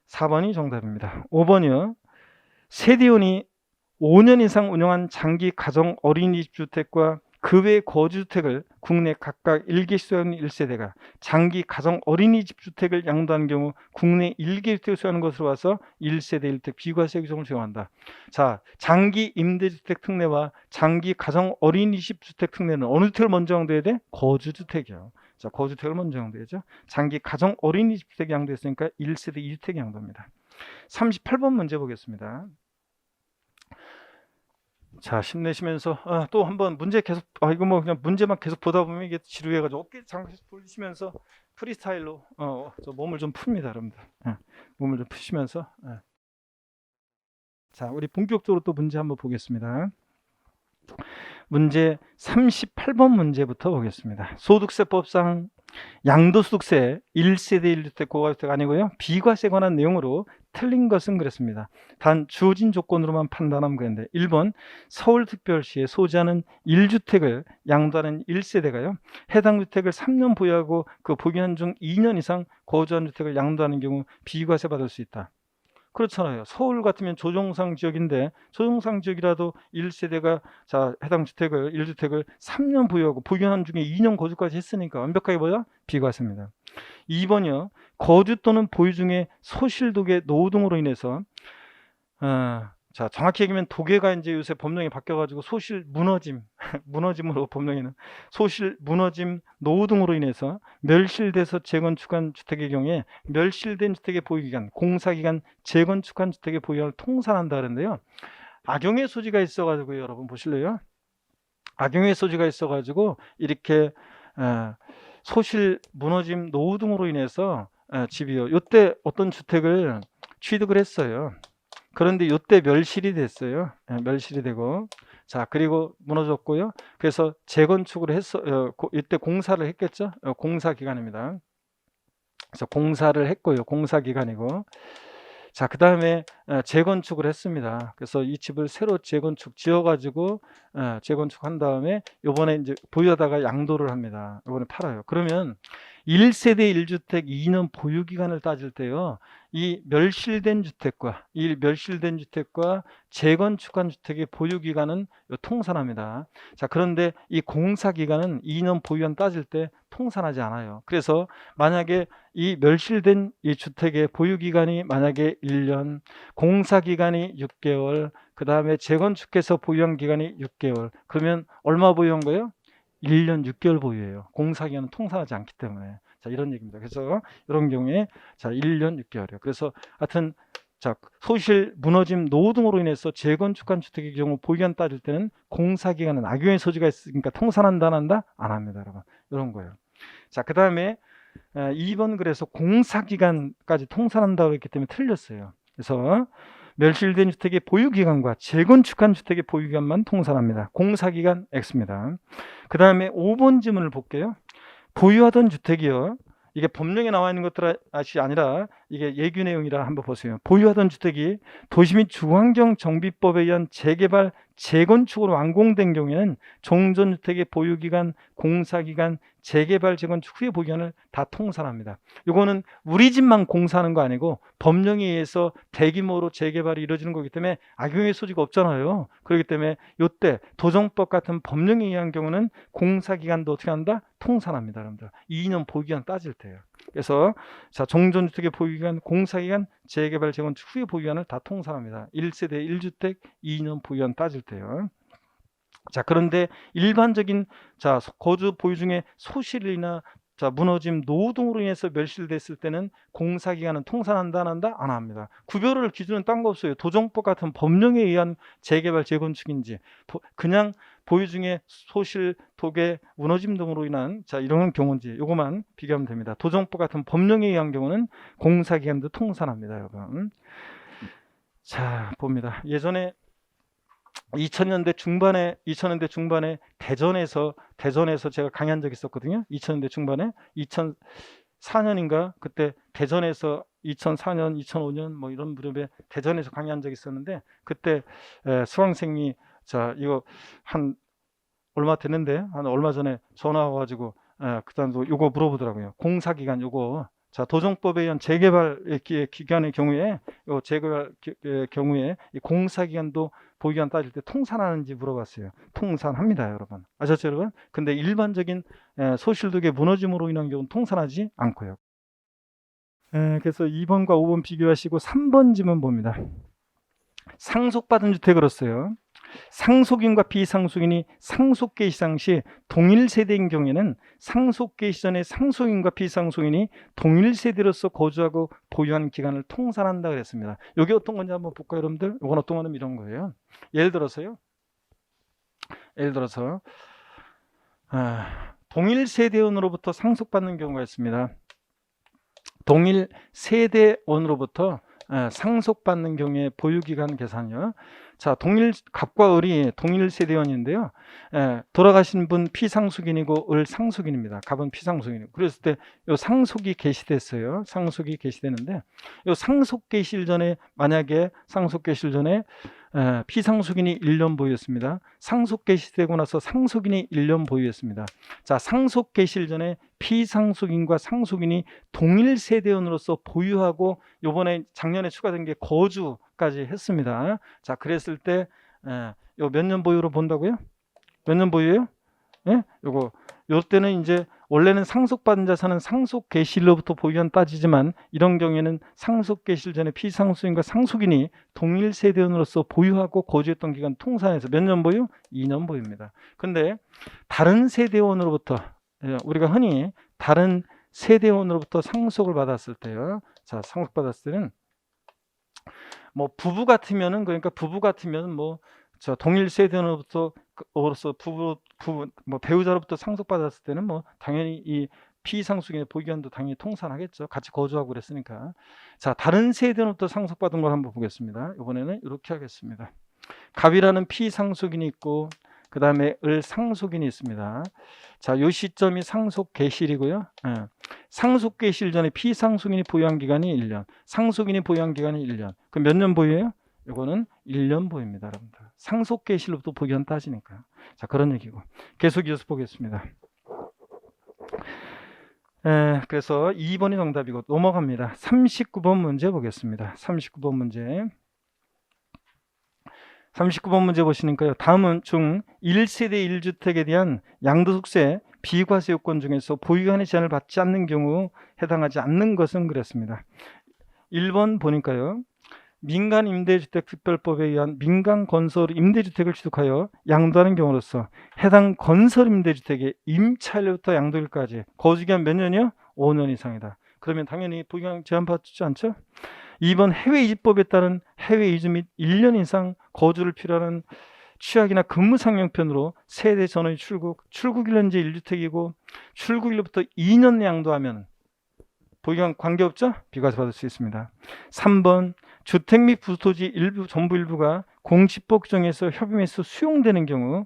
4번이 정답입니다. 5번이요. 세대원이 5년 이상 운영한 장기 가정 어린이집 주택과 그 외 거주주택을 국내 각각 1개씩 소유하는 1세대가 장기 가정 어린이집 주택을 양도하는 경우 국내 1개 주택을 소유하는 것으로 봐서 1세대 1주택 비과세 규정을 적용한다. 자, 장기 임대주택 특례와 장기 가정 어린이집 주택 특례는 어느 주택을 먼저 양도해야 돼? 거주주택이요. 자, 거주주택을 먼저 양도해야죠. 장기 가정 어린이집 주택 양도했으니까 1세대 2주택 양도입니다. 38번 문제 보겠습니다. 자, 힘내시면서 또 한번 문제 계속 이거 뭐 그냥 문제만 계속 보다 보면 이게 지루해가지고 어깨 잠깐 돌리시면서 프리스타일로 저 몸을 좀 풉니다, 여러분들. 몸을 좀 푸시면서. 자, 우리 본격적으로 또 문제 한번 보겠습니다. 문제 38번 문제부터 보겠습니다. 소득세법상 양도소득세 1세대 1주택 고가주택 아니고요. 비과세 관한 내용으로 틀린 것은 그랬습니다. 단 주어진 조건으로만 판단하면 그랬는데 1번 서울특별시에 소지하는 1주택을 양도하는 1세대가요. 해당 주택을 3년 보유하고 그 보유한 중 2년 이상 거주한 주택을 양도하는 경우 비과세 받을 수 있다. 그렇잖아요. 서울 같으면 조정상 지역인데 조정상 지역이라도 1세대가 자 해당 주택을 1주택을 3년 보유하고 보유한 중에 2년 거주까지 했으니까 완벽하게 뭐야? 비과세입니다. 2번이요. 거주 또는 보유 중에 소실독의 노후 등으로 인해서 자 정확히 얘기하면 독해가 이제 요새 법령이 바뀌어가지고 소실 무너짐 무너짐으로 법령에는 소실 무너짐 노후 등으로 인해서 멸실돼서 재건축한 주택의 경우에 멸실된 주택의 보유기간 공사기간 재건축한 주택의 보유기간을 통산한다 그러는데요. 악용의 소지가 있어가지고 여러분 보실래요? 악용의 소지가 있어가지고 이렇게 소실 무너짐 노후 등으로 인해서 집이요. 이때 어떤 주택을 취득을 했어요. 그런데 이때 멸실이 됐어요. 멸실이 되고 자 그리고 무너졌고요. 그래서 재건축을 했어. 이때 공사를 했겠죠. 공사 기간입니다. 그래서 공사를 했고요. 공사 기간이고 자 그 다음에 재건축을 했습니다. 그래서 이 집을 새로 재건축 지어가지고 재건축한 다음에 요번에 이제 보유하다가 양도를 합니다. 요번에 팔아요. 그러면 1세대 1주택 2년 보유 기간을 따질 때요. 이 멸실된 주택과 재건축한 주택의 보유 기간은 통산합니다. 자, 그런데 이 공사 기간은 2년 보유한 따질 때 통산하지 않아요. 그래서 만약에 이 멸실된 이 주택의 보유 기간이 만약에 1년, 공사 기간이 6개월, 그 다음에 재건축해서 보유한 기간이 6개월. 그러면 얼마 보유한 거예요? 1년 6개월 보유예요. 공사기간은 통산하지 않기 때문에. 자, 이런 얘기입니다. 그래서 이런 경우에 자, 1년 6개월이에요. 그래서 하여튼 자, 소실 무너짐 노후 등으로 인해서 재건축한 주택의 경우 보유기간 따질 때는 공사기간은 악용의 소지가 있으니까 통산한다 안 한다? 안 합니다, 여러분. 이런 거예요. 자, 그다음에 2번 그래서 공사기간까지 통산한다고 했기 때문에 틀렸어요. 그래서 멸실된 주택의 보유기간과 재건축한 주택의 보유기간만 통산합니다. 공사기간 X입니다. 그 다음에 5번 지문을 볼게요. 보유하던 주택이요. 이게 법령에 나와 있는 것들이 아니라 이게 예규 내용이라 한번 보세요. 보유하던 주택이 도시 및 주환경 정비법에 의한 재개발, 재건축으로 완공된 경우에는 종전주택의 보유기간, 공사기간, 재개발, 재건축 후의 보유기간을 다 통산합니다. 이거는 우리 집만 공사하는 거 아니고 법령에 의해서 대규모로 재개발이 이루어지는 거기 때문에 악용의 소지가 없잖아요. 그렇기 때문에 이때 도정법 같은 법령에 의한 경우는 공사기간도 어떻게 한다? 통산합니다. 여러분들 2년 보유기간 따질 때요. 그래서 자, 종전주택의 보유기간, 공사기간, 재개발, 재건축 후의 보유기간을 다 통산합니다. 1세대 1주택 2년 보유기간 따질 때요. 자, 그런데 일반적인 자, 거주 보유 중에 소실이나 자, 무너짐, 노후 등으로 인해서 멸실됐을 때는 공사기간은 통산한다, 안 한다? 안 합니다. 구별을 기준은 딴 거 없어요. 도정법 같은 법령에 의한 재개발, 재건축인지 그냥 보유 중에 소실, 토계, 무너짐 등으로 인한 자, 이런 경우인지 이것만 비교하면 됩니다. 도정법 같은 법령에 의한 경우는 공사기간도 통산합니다, 여러분. 자, 봅니다. 예전에 2000년대 중반에 대전에서 제가 강의한 적이 있었거든요. 2000년대 중반에 2004년인가 그때 대전에서 2004년, 2005년 뭐 이런 무렵에 대전에서 강의한 적이 있었는데 그때 수강생이 자, 이거 한 얼마 됐는데 한 얼마 전에 전화 와가지고 그다음에 요거 물어보더라고요. 공사기간 요거 자, 도정법에 의한 재개발 기간의 경우에 요 재개발 경우에 이 공사기간도 보유기간 따질 때 통산하는지 물어봤어요. 통산합니다, 여러분. 아셨죠, 여러분? 근데 일반적인 소실독의 무너짐으로 인한 경우는 통산하지 않고요. 그래서 2번과 5번 비교하시고 3번 지문 봅니다. 상속받은 주택으로서요. 상속인과 비상속인이 상속 개시 당시 동일 세대인 경우에는 상속 개시 전에 상속인과 비상속인이 동일 세대로서 거주하고 보유한 기간을 통산한다 그랬습니다. 이게 어떤 건지 한번 볼까요, 여러분들? 이건 어떤 거는 이런 거예요. 예를 들어서 동일 세대원으로부터 상속받는 경우가 있습니다. 동일 세대원으로부터 상속받는 경우에 보유기간 계산이요. 자, 갑과 을이 동일 세대원인데요. 돌아가신 분 피상속인이고 을 상속인입니다. 갑은 피상속인이고. 그랬을 때 요 상속이 개시됐어요. 상속이 개시되는데 요 상속 개시일 전에 만약에 상속 개시일 전에 피상속인이 1년 보유했습니다. 상속 개시되고 나서 상속인이 1년 보유했습니다. 자, 상속 개시일 전에 피상속인과 상속인이 동일 세대원으로서 보유하고 요번에 작년에 추가된 게 거주까지 했습니다. 자, 그랬을 때 요 몇 년 보유로 본다고요? 몇 년 보유예요? 예? 요 때는 이제 원래는 상속받은 자산은 상속 개시일로부터 보유한 따지지만 이런 경우에는 상속 개시일 전에 피상속인과 상속인이 동일 세대원으로서 보유하고 거주했던 기간 통산해서 몇 년 보유? 2년 보유입니다. 근데 다른 세대원으로부터 우리가 흔히 다른 세대원으로부터 상속을 받았을 때요. 자, 상속받았을 때는 뭐 부부 같으면은 그러니까 부부 같으면 뭐 저 동일 세대원으로부터 뭐 배우자로부터 상속받았을 때는 뭐 당연히 이 피상속인의 보유기간도 당연히 통산하겠죠. 같이 거주하고 그랬으니까. 자, 다른 세대원으로부터 상속받은 걸 한번 보겠습니다. 이번에는 이렇게 하겠습니다. 갑이라는 피상속인이 있고 그 다음에 을 상속인이 있습니다. 자, 요 시점이 상속 개시일이고요. 상속 개시일 전에 피상속인이 보유한 기간이 1년, 상속인이 보유한 기간이 1년. 그럼 몇 년 보유예요? 이거는 1년 보유입니다, 여러분들. 상속 개시일로부터 보유한 따지니까. 자, 그런 얘기고. 계속 이어서 보겠습니다. 그래서 2번이 정답이고 넘어갑니다. 39번 문제 보겠습니다. 39번 문제 보시니까요. 다음은 중 1세대 1주택에 대한 양도소득세 비과세 요건 중에서 보유기간의 제한을 받지 않는 경우 해당하지 않는 것은 그랬습니다. 1번 보니까요. 민간임대주택특별법에 의한 민간건설 임대주택을 취득하여 양도하는 경우로서 해당 건설임대주택의 임차일로부터 양도일까지 거주기간 몇 년이요? 5년 이상이다. 그러면 당연히 보유기간 제한받지 않죠? 2번 해외이주법에 따른 해외이주 및 1년 이상 거주를 필요하는 취약이나 근무상형편으로 세대 전원이 출국일 현재 1주택이고 출국일로부터 2년 양도하면 보유기간 관계없죠? 비과세 받을 수 있습니다. 3번 주택 및 부토지 전부 일부가 공시법 규정에서 협의에서 수용되는 경우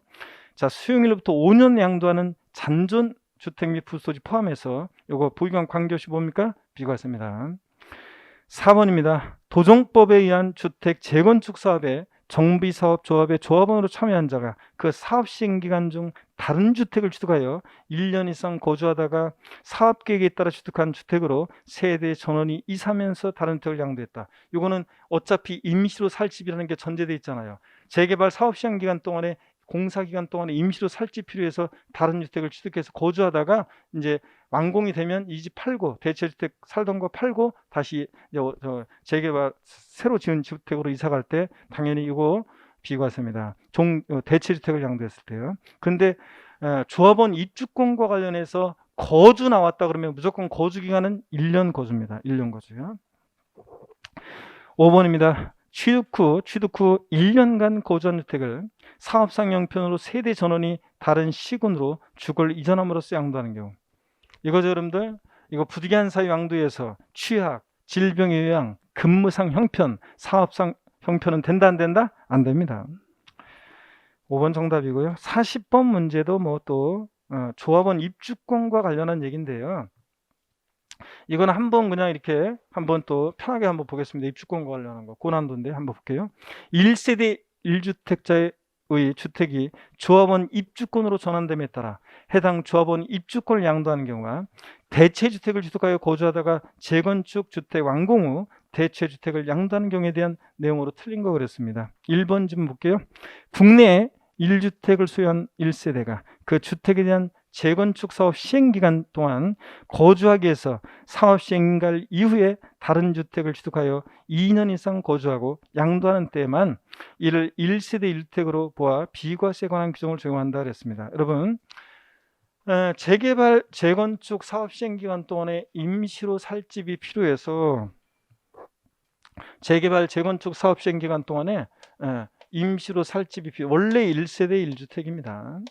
자, 수용일로부터 5년 양도하는 잔존 주택 및 부토지 포함해서 요거 보유기간 관계없이 뭡니까? 비과세입니다. 4번입니다. 도정법에 의한 주택 재건축 사업에 정비사업조합의 조합원으로 참여한 자가 그 사업 시행 기간 중 다른 주택을 취득하여 1년 이상 거주하다가 사업 계획에 따라 취득한 주택으로 세대 전원이 이사하면서 다른 주택을 양도했다. 이거는 어차피 임시로 살 집이라는 게 전제돼 있잖아요. 재개발 사업 시행 기간 동안에 공사 기간 동안에 임시로 살 집 필요해서 다른 주택을 취득해서 거주하다가 이제 완공이 되면 이 집 팔고 대체주택 살던 거 팔고 다시 재개발 새로 지은 주택으로 이사 갈 때 당연히 이거 비과세입니다. 대체주택을 양도했을 때요. 근데 조합원 입주권과 관련해서 거주 나왔다 그러면 무조건 거주 기간은 1년 거주입니다. 1년 거주요. 5번입니다. 취득 후 1년간 거주한 주택을 사업상 형편으로 세대 전원이 다른 시군으로 주거를 이전함으로써 양도하는 경우. 이거죠, 여러분들. 이거 부득이한 사유 양도에서 취약, 질병의 요양, 근무상 형편, 사업상 형편은 된다 안 된다? 안 됩니다. 5번 정답이고요. 40번 문제도 뭐 또 조합원 입주권과 관련한 얘기인데요. 이건 한번 그냥 이렇게 한번 또 편하게 한번 보겠습니다. 입주권과 관련한 거 고난도인데 한번 볼게요. 1세대 1주택자의 주택이 조합원 입주권으로 전환됨에 따라 해당 조합원 입주권을 양도하는 경우와 대체주택을 취득하여 거주하다가 재건축 주택 완공 후 대체주택을 양도하는 경우에 대한 내용으로 틀린 거 그랬습니다. 1번 좀 볼게요. 국내에 1주택을 소유한 1세대가 그 주택에 대한 재건축 사업 시행기간 동안 거주하기 위해서 사업 시행기간 이후에 다른 주택을 취득하여 2년 이상 거주하고 양도하는 때에만 이를 1세대 1주택으로 보아 비과세에 관한 규정을 적용한다 그랬습니다. 여러분, 재개발 재건축 사업 시행기간 동안에 임시로 살 집이 필요해서 재개발 재건축 사업 시행기간 동안에 임시로 살 집이 원래 1세대 1주택입니다.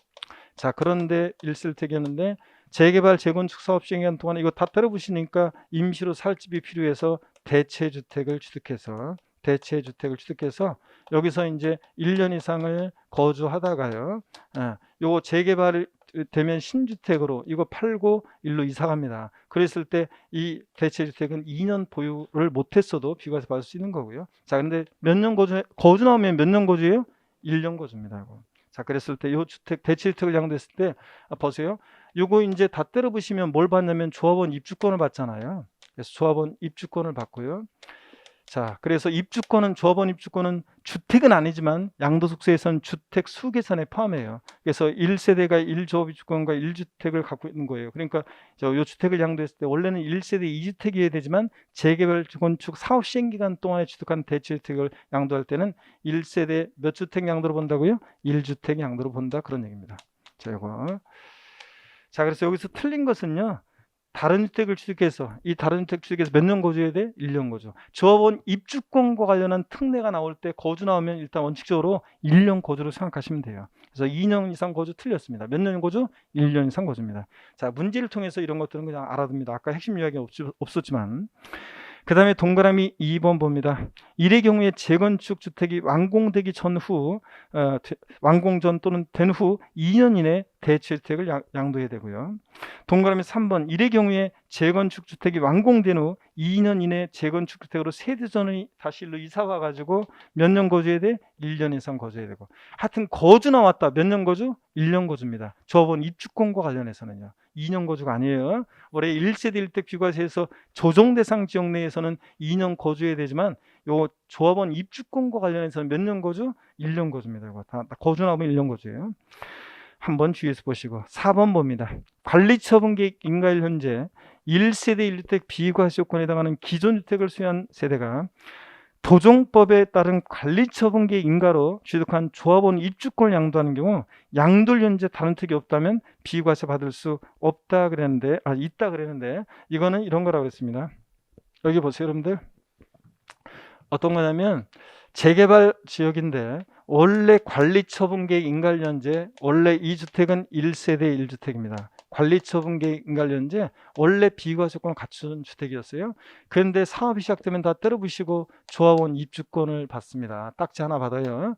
자, 그런데 1세대였는데 재개발 재건축 사업 시행기간 동안에 이거 다 때려부시니까 임시로 살 집이 필요해서 대체주택을 취득해서 여기서 이제 1년 이상을 거주하다가요. 요거 재개발이 되면 신주택으로 이거 팔고 일로 이사 갑니다. 그랬을 때 이 대체주택은 2년 보유를 못했어도 비과세 받을 수 있는 거고요. 자, 근데 몇 년 거주 나오면 몇 년 거주예요? 1년 거주입니다. 자, 그랬을 때 요 주택 대체주택을 양도했을 때 보세요. 요거 이제 다 때려보시면 뭘 받냐면 조합원 입주권을 받잖아요. 그래서 조합원 입주권을 받고요. 자, 그래서 조합원 입주권은 주택은 아니지만 양도소득세에서는 주택 수계산에 포함해요. 그래서 1세대가 1조합 입주권과 1주택을 갖고 있는 거예요. 그러니까 요 주택을 양도했을 때 원래는 1세대 2주택이어야 되지만 재개발 건축 사업 시행기간 동안에 취득한 대체주택을 양도할 때는 1세대 몇 주택 양도로 본다고요? 1주택 양도로 본다, 그런 얘기입니다. 자, 이거. 자, 그래서 여기서 틀린 것은요. 다른 주택을 취득해서 이 다른 주택 취득해서 몇 년 거주해야 돼? 1년 거주. 조합원 입주권과 관련한 특례가 나올 때 거주 나오면 일단 원칙적으로 1년 거주로 생각하시면 돼요. 그래서 2년 이상 거주 틀렸습니다. 몇 년 거주? 1년 이상 거주입니다. 자, 문제를 통해서 이런 것들은 그냥 알아둡니다. 아까 핵심 요약이 없었지만. 그 다음에 동그라미 2번 봅니다. 이의 경우에 재건축 주택이 완공되기 전후 완공 전 또는 된 후 2년 이내 대체주택을 양도해야 되고요. 동그라미 3번 이의 경우에 재건축 주택이 완공된 후 2년 이내 재건축 주택으로 세대 전원이 다시 일로 이사 와가지고 몇 년 거주해야 돼? 1년 이상 거주해야 되고. 하여튼 거주 나왔다. 몇 년 거주? 1년 거주입니다. 조합원 입주권과 관련해서는요. 2년 거주가 아니에요. 원래 1세대 1주택 비과세에서 조정 대상 지역 내에서는 2년 거주해야 되지만 요 조합원 입주권과 관련해서는 몇 년 거주? 1년 거주입니다. 이거 다 거주 나오면 1년 거주예요. 한번 주의해서 보시고 4번 봅니다. 관리처분계획 인가일 현재 1세대 1주택 비과세 요건에 해당하는 기존 주택을 소유한 세대가 도정법에 따른 관리처분계획 인가로 취득한 조합원 입주권을 양도하는 경우 양도를 현재 다른 주택이 없다면 비과세 받을 수 없다 그랬는데 있다 그랬는데 이거는 이런 거라고 했습니다. 여기 보세요, 여러분들. 어떤 거냐면 재개발 지역인데 원래 관리처분계획 인가일 현재 원래 이 주택은 1세대 1주택입니다. 관리처분계획 인가일 현재 원래 비과세권을 갖춘 주택이었어요. 그런데 사업이 시작되면 다 때려부시고 조합원 입주권을 받습니다. 딱지 하나 받아요.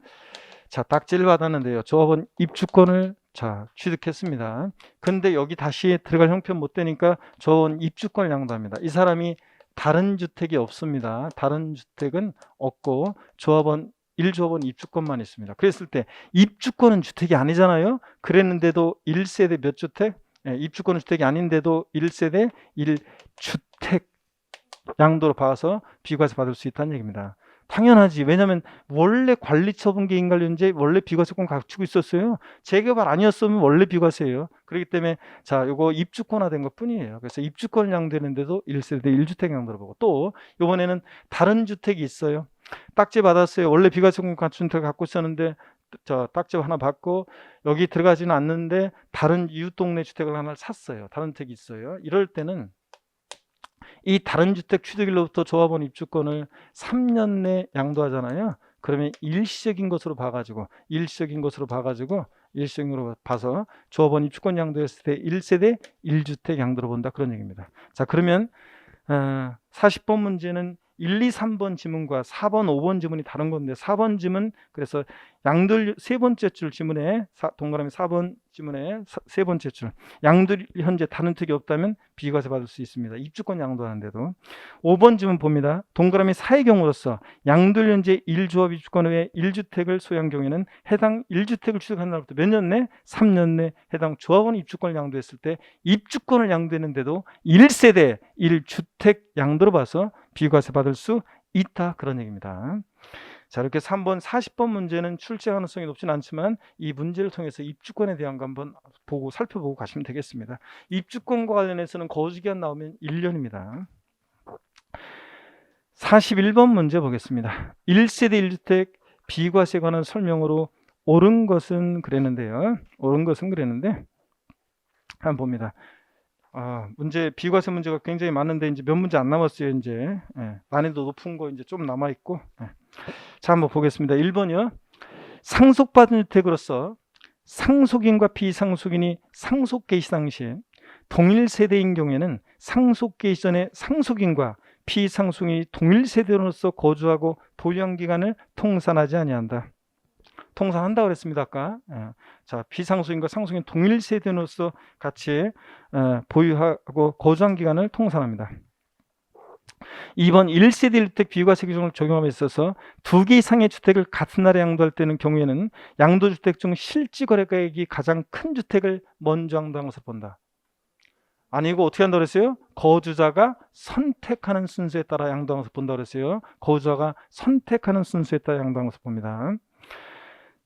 자, 딱지를 받았는데요. 조합원 입주권을 취득했습니다. 근데 여기 다시 들어갈 형편 못 되니까 조합원 입주권을 양도합니다. 이 사람이 다른 주택이 없습니다. 다른 주택은 없고 조합원 1조합원 입주권만 있습니다. 그랬을 때 입주권은 주택이 아니잖아요. 그랬는데도 1세대 몇 주택? 입주권은 주택이 아닌데도 1세대 1주택 양도로 봐서 비과세 받을 수 있다는 얘기입니다. 당연하지. 왜냐하면 원래 관리처분계 인가료인제 원래 비과세권 갖추고 있었어요. 재개발 아니었으면 원래 비과세예요. 그렇기 때문에 자, 요거 입주권화된 것 뿐이에요. 그래서 입주권을 양도했는데도 1세대 1주택 양도로 보고, 또 이번에는 다른 주택이 있어요. 딱지 받았어요. 원래 비과세권 갖춘 주택을 갖고 있었는데 저 딱지 하나 받고 여기 들어가지는 않는데 다른 이웃 동네 주택을 하나 샀어요. 다른 주택이 있어요. 이럴 때는 이 다른 주택 취득일로부터 조합원 입주권을 3년 내 양도하잖아요. 그러면 일시적인 것으로 봐가지고 일시적으로 봐서 조합원 입주권 양도했을 때 1세대 1주택 양도로 본다, 그런 얘기입니다. 자, 그러면 40번 문제는 1, 2, 3번 지문과 4번, 5번 지문이 다른 건데, 4번 지문, 그래서 양도일 세 번째 줄 지문에 동그라미 4번 지문에 세 번째 줄, 양도일 현재 다른 특이 없다면 비과세 받을 수 있습니다. 입주권 양도하는데도. 5번 지문 봅니다. 동그라미 4의 경우로서 양도일 현재 1조합 입주권 외에 1주택을 소유한 경우에는 해당 1주택을 취득한 날부터 몇 년 내? 3년 내 해당 조합원 입주권을 양도했을 때 입주권을 양도했는데도 1세대 1주택 양도로 봐서 비과세 받을 수 있다, 그런 얘기입니다. 자, 이렇게 3번 40번 문제는 출제 가능성이 높진 않지만 이 문제를 통해서 입주권에 대한 거 한번 보고 살펴보고 가시면 되겠습니다. 입주권과 관련해서는 거주기한 나오면 1년입니다. 41번 문제 보겠습니다. 1세대 1주택 비과세에 관한 설명으로 옳은 것은 그랬는데요. 한번 봅니다. 문제, 비과세 문제가 굉장히 많은데 이제 몇 문제 안 남았어요. 이제 난이도 높은 거 이제 좀 남아 있고. 자, 한번 보겠습니다. 1번이요. 상속받은 주택으로서 상속인과 비상속인이 상속 개시 당시 동일 세대인 경우에는 상속 개시 전에 상속인과 비상속인이 동일 세대로서 거주하고 보유한 기간을 통산하지 아니한다. 통산한다고 그랬습니다, 아까. 자, 비상속인과 상속인 동일 세대로서 같이 보유하고 거주한 기간을 통산합니다. 2번 1세대 1주택 비과세 규정을 적용함에 있어서 2개 이상의 주택을 같은 날에 양도할 때는 경우에는 양도주택 중 실지거래가액이 가장 큰 주택을 먼저 양도한 것을 본다. 아니고 어떻게 한다고 그랬어요? 거주자가 선택하는 순서에 따라 양도한 것을 본다고 그랬어요. 거주자가 선택하는 순서에 따라 양도한 것을 봅니다.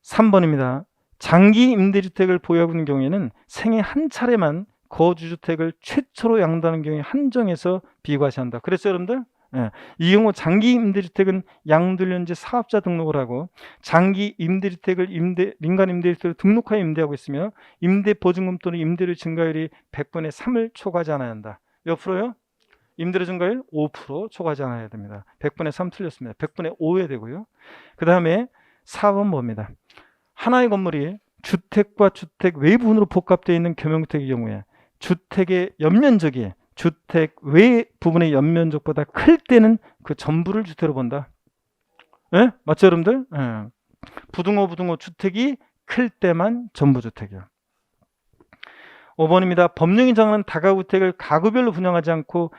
3번입니다. 장기 임대주택을 보유하고 있는 경우에는 생애 한 차례만 거주주택을 최초로 양도하는 경우에 한정해서 비과세한다. 그래서 여러분들, 이 경우 장기 임대주택은 양도일 현재 사업자 등록을 하고 장기 임대주택을 민간 임대주택을 등록하여 임대하고 있으며 임대보증금 또는 임대료 증가율이 100분의 3을 초과하지 않아야 한다. 몇 프로요? 임대료 증가율 5% 초과하지 않아야 됩니다. 100분의 3 틀렸습니다. 100분의 5 되고요. 그 다음에 4번 봅니다. 하나의 건물이 주택과 주택 외부분으로 복합되어 있는 겸용주택의 경우에 주택의 연면적이 주택 외 부분의 연면적보다 클 때는 그 전부를 주택으로 본다. 맞죠, 여러분들? 부등호 주택이 클 때만 전부 주택이야. 5번입니다. 법령이 정하는 다가구주택을 가구별로 분양하지 않고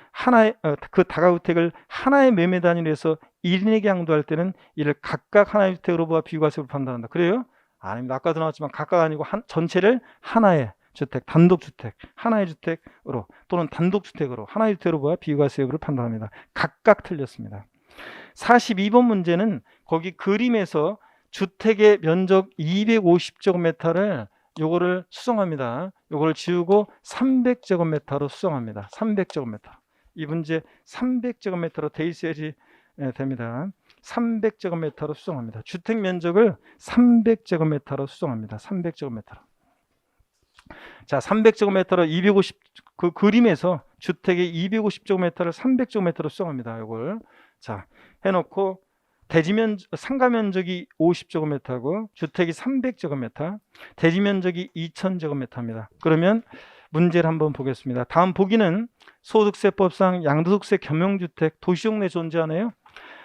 그 다가구주택을 하나의 매매 단위로 해서 1인에게 양도할 때는 이를 각각 하나의 주택으로 보아 비과세로 판단한다. 그래요? 아닙니다. 아까도 나왔지만 각각 아니고 전체를 하나의 주택, 단독주택, 하나의 주택으로 또는 단독주택으로 하나의 주택으로 보아 비과세율을 판단합니다. 각각 틀렸습니다. 42번 문제는 거기 그림에서 주택의 면적 250제곱미터를 요거를 수정합니다. 요거를 지우고 300제곱미터로 수정합니다. 300제곱미터. 이 문제 300제곱미터로 돼 있어야지 됩니다. 300제곱미터로 수정합니다. 주택 면적을 300제곱미터로 수정합니다. 300제곱미터로. 자, 300제곱미터로 250, 그 그림에서 주택의 250제곱미터를 300제곱미터로 수정합니다. 요걸. 자, 해놓고 상가 면적이 50제곱미터고 주택이 300제곱미터, 대지 면적이 2000제곱미터입니다. 그러면 문제를 한번 보겠습니다. 다음 보기는 소득세법상 양도소득세 겸용주택 도시용 내 존재하네요.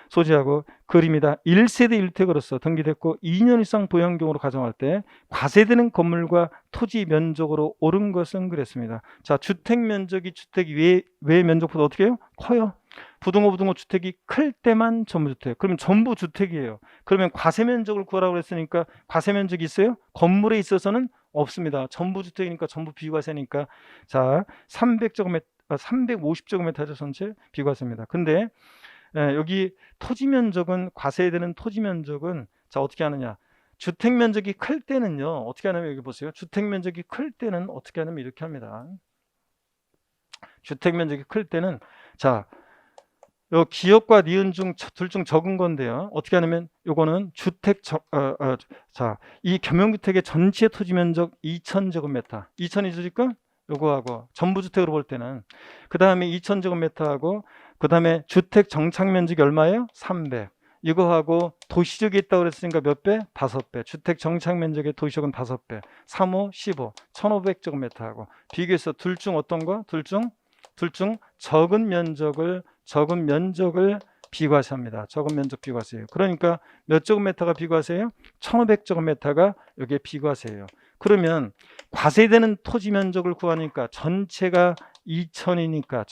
소지하고 그림이다. 1세대 1주택으로서 등기됐고 2년 이상 보유한 경우로 가정할 때 과세되는 건물과 토지 면적으로 옳은 것은 그랬습니다. 자, 주택 면적이 주택 외 면적보다 어떻게 해요? 커요. 부등호 주택이 클 때만 전부주택. 그러면 전부주택이에요. 그러면 과세면적을 구하라고 그랬으니까 과세면적이 있어요? 건물에 있어서는 없습니다. 전부주택이니까 전부 비과세니까 자 300제곱미터 350제곱미터죠. 전체 비과세입니다. 근데 여기 토지면적은 과세되는 토지면적은 자 어떻게 하느냐, 주택면적이 클 때는요 어떻게 하냐면 여기 보세요. 주택면적이 클 때는 어떻게 하냐면 이렇게 합니다. 주택면적이 클 때는 자 요 기업과 니은 중 둘 중 적은 건데요. 어떻게 하냐면 요거는 자, 이 겸용주택의 전체 토지 면적 2000제곱미터. 2000이죠, 지금? 요거하고 전부주택으로 볼 때는 그다음에 2000제곱미터하고 그다음에 주택 정착 면적이 얼마예요? 300. 이거하고 도시적이 있다고 그랬으니까 몇 배? 5배. 주택 정착 면적의 도시적은 5배. 3, 5, 15. 1500제곱미터하고 비교해서 둘 중 어떤 거? 둘 중 적은 면적을 비과세합니다. 적은 면적 비과세예요. 그러니까 몇 제곱미터가 비과세예요? 1500제곱미터가 이게 비과세예요. 그러면 과세되는 토지 면적을 구하니까 전체가 2000이니까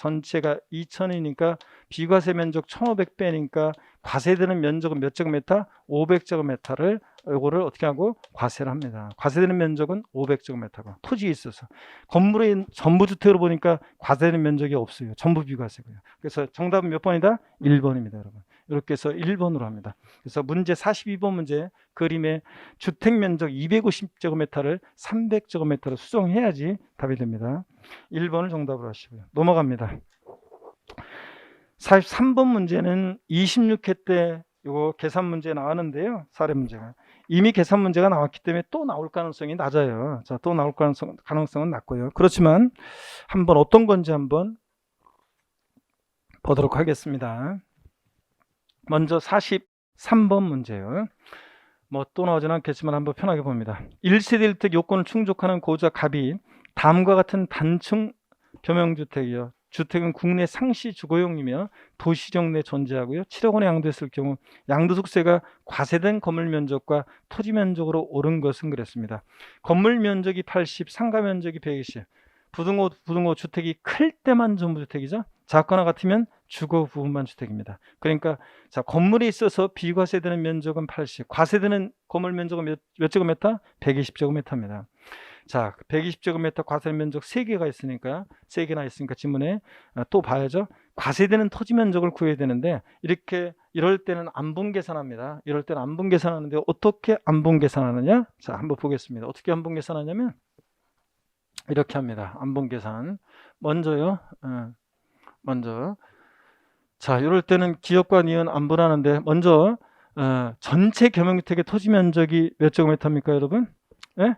비과세 면적 1500 빼니까 과세되는 면적은 몇 제곱미터? 500제곱미터를 이거를 어떻게 하고 과세를 합니다. 과세되는 면적은 500제곱미터가 토지에 있어서 건물의 전부주택으로 보니까 과세되는 면적이 없어요. 전부 비과세고요. 그래서 정답은 몇 번이다? 1번입니다, 여러분. 이렇게 해서 1번으로 합니다. 그래서 문제 42번 문제 그림의 주택 면적 250제곱미터를 300제곱미터로 수정해야지 답이 됩니다. 1번을 정답으로 하시고요. 넘어갑니다. 43번 문제는 26회 때 이거 계산 문제 나왔는데요. 사례 문제가. 이미 계산 문제가 나왔기 때문에 또 나올 가능성이 낮아요. 자, 또 나올 가능성은 낮고요. 그렇지만 한번 어떤 건지 한번 보도록 하겠습니다. 먼저 43번 문제요. 뭐 또 나오지는 않겠지만 한번 편하게 봅니다. 1세대 1특 요건을 충족하는 고자 갑이 다음과 같은 단층 겸용주택이요. 주택은 국내 상시 주거용이며 도시적 내 존재하고요. 7억 원에 양도했을 경우 양도소득세가 과세된 건물 면적과 토지 면적으로 오른 것은 그랬습니다. 건물 면적이 80, 상가 면적이 120. 부등호 주택이 클 때만 전부주택이죠. 작거나 같으면 주거 부분만 주택입니다. 그러니까 자 건물에 있어서 비과세되는 면적은 80, 과세되는 건물 면적은 몇 제곱미터? 120제곱미터입니다. 자, 120제곱미터 과세 면적 3개가 있으니까 3개나 있으니까 지문에 또 봐야죠. 과세되는 토지 면적을 구해야 되는데 이럴 때는 안분 계산합니다. 이럴 때는 안분 계산하는데 어떻게 안분 계산하느냐? 자, 한번 보겠습니다. 어떻게 안분 계산하냐면 이렇게 합니다. 안분 계산. 먼저요. 자, 이럴 때는 기업과 니은 안분하는데 먼저 전체 겸용주택의 토지 면적이 몇 제곱미터입니까, 여러분? 네?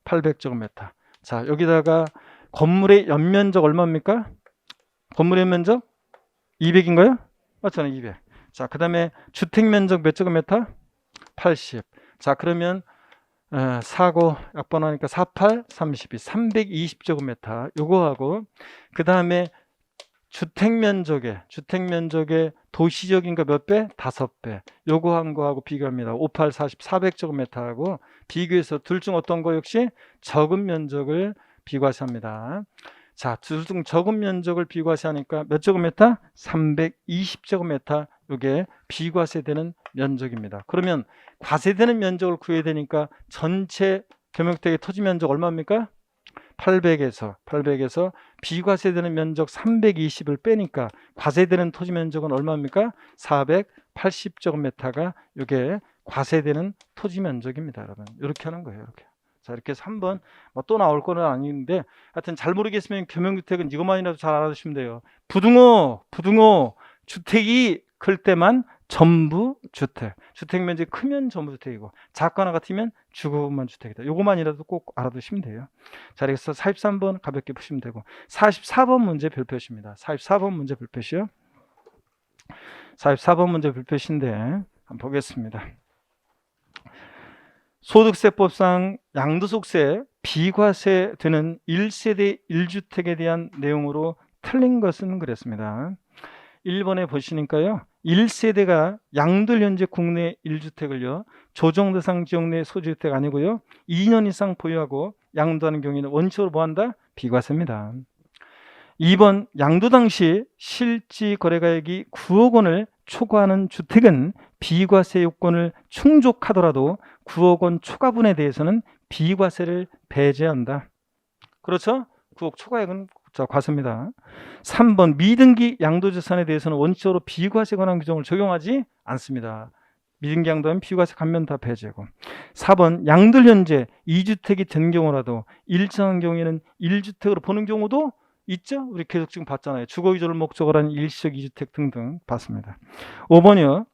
800제곱미터. 자, 여기다가 건물의 연면적 얼마입니까? 건물의 연면적 200인가요? 맞잖아요, 200. 자, 그 다음에 주택 면적 몇 제곱미터? 80. 자, 그러면 사고 약분하니까 48, 32, 320제곱미터. 요거하고 그 다음에 주택 면적의 도시적인가 몇 배? 5배. 요거 한 거하고 비교합니다. 58, 40, 400제곱미터하고 비교해서 둘 중 어떤 거 역시 적은 면적을 비과세합니다. 자, 둘 중 적은 면적을 비과세하니까 몇 제곱미터? 320제곱미터. 요게 비과세되는 면적입니다. 그러면 과세되는 면적을 구해야 되니까 전체 겸용주택의 토지 면적 얼마입니까? 800에서 비과세되는 면적 320을 빼니까 과세되는 토지 면적은 얼마입니까? 480제곱미터가 이게 과세되는 토지 면적입니다, 여러분. 이렇게 하는 거예요, 이렇게. 자, 이렇게 해서 한번 또 나올 거는 아닌데 하여튼 잘 모르겠으면 겸용주택은 이것만이라도 잘 알아두시면 돼요. 부등호 주택이 클 때만 전부주택. 주택 면적이 크면 전부주택이고 작거나 같으면 주거만 주택이다. 요것만이라도 꼭 알아두시면 돼요. 자, 그래서 43번 가볍게 푸시면 되고 44번 문제 별표시입니다. 44번 문제 별표시요. 44번 문제 별표시인데 한번 보겠습니다. 소득세법상 양도소득세 비과세 되는 1세대 1주택에 대한 내용으로 틀린 것은 그랬습니다. 1번에 보시니까요. 1세대가 양도를 현재 국내 1주택을요. 조정대상 지역 내 소주택 아니고요. 2년 이상 보유하고 양도하는 경우에는 원칙으로 뭐한다? 비과세입니다. 2번 양도 당시 실지 거래가액이 9억 원을 초과하는 주택은 비과세 요건을 충족하더라도 9억 원 초과분에 대해서는 비과세를 배제한다. 그렇죠? 9억 초과액은 과세입니다. 3번 미등기 양도재산에 대해서는 원칙적으로 비과세 관한 규정을 적용하지 않습니다. 미등기 양도하면 비과세 감면 다 배제고. 4번 양들 현재 2주택이 된 경우라도 일정한 경우에는 1주택으로 보는 경우도 있죠? 우리 계속 지금 봤잖아요. 주거기조를 목적으로 하는 일시적 2주택 등등 봤습니다. 5번이요.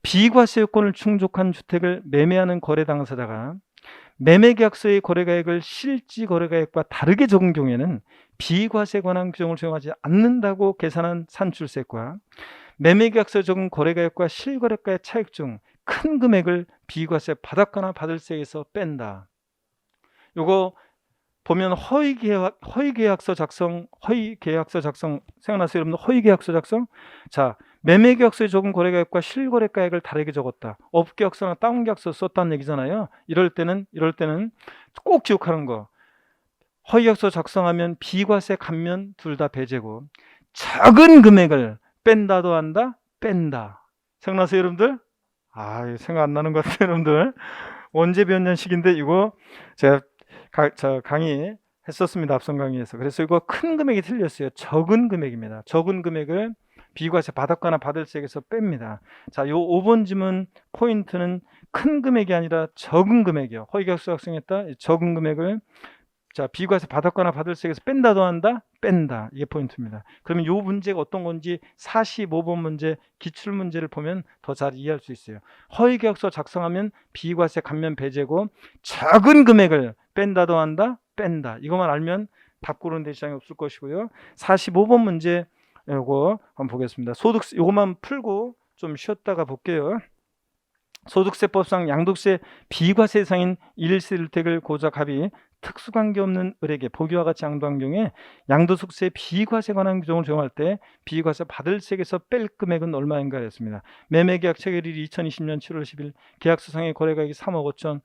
비과세 요건을 충족한 주택을 매매하는 거래 당사자가 매매계약서의 거래가액을 실지 거래가액과 다르게 적은 경우에는 비과세 관한 규정을 적용하지 않는다고 계산한 산출세과 매매계약서에 적은 거래가액과 실거래가의 차익 중 큰 금액을 비과세 받았거나 받을 세에서 뺀다. 요거 보면 허위계약서 작성 생각나세요 여러분들? 허위계약서 작성. 자, 매매계약서에 적은 거래가액과 실거래가액을 다르게 적었다. 업계약서나 다운계약서 썼다는 얘기잖아요. 이럴 때는 꼭 기억하는 거. 허위계약서 작성하면 비과세 감면 둘 다 배제고, 작은 금액을 뺀다도 한다. 뺀다. 생각나세요 여러분들? 생각 안 나는 것 같아요 여러분들. 언제 배웠냐는 식인데 이거 제가 강의 했었습니다. 앞선 강의에서. 그래서 이거 큰 금액이 틀렸어요. 적은 금액입니다. 적은 금액을 비과세 받았거나 받을 세액에서 뺍니다. 자, 요 5번 지문 포인트는 큰 금액이 아니라 적은 금액이요. 허위계약서 작성했다. 적은 금액을 비과세 받았거나 받을 세액에서 뺀다도 한다. 뺀다. 이게 포인트입니다. 그러면 요 문제가 어떤 건지 45번 문제 기출 문제를 보면 더 잘 이해할 수 있어요. 허위계약서 작성하면 비과세 감면 배제고, 작은 금액을 뺀다도 한다. 뺀다. 이것만 알면 답 고르는 데 지장이 없을 것이고요. 45번 문제 요거 한번 보겠습니다. 소득세 요것만 풀고 좀 쉬었다가 볼게요. 소득세법상 양도세 비과세 대상인 1세 1택을 고자 갑이 특수관계없는 을에게 보기와 같이 양도한 경우에 양도소득세 비과세 관한 규정을 적용할 때 비과세 받을 세액에서 뺄 금액은 얼마인가 했습니다. 매매계약 체결일이 2020년 7월 10일, 계약서상의 거래가액이 3억 5천,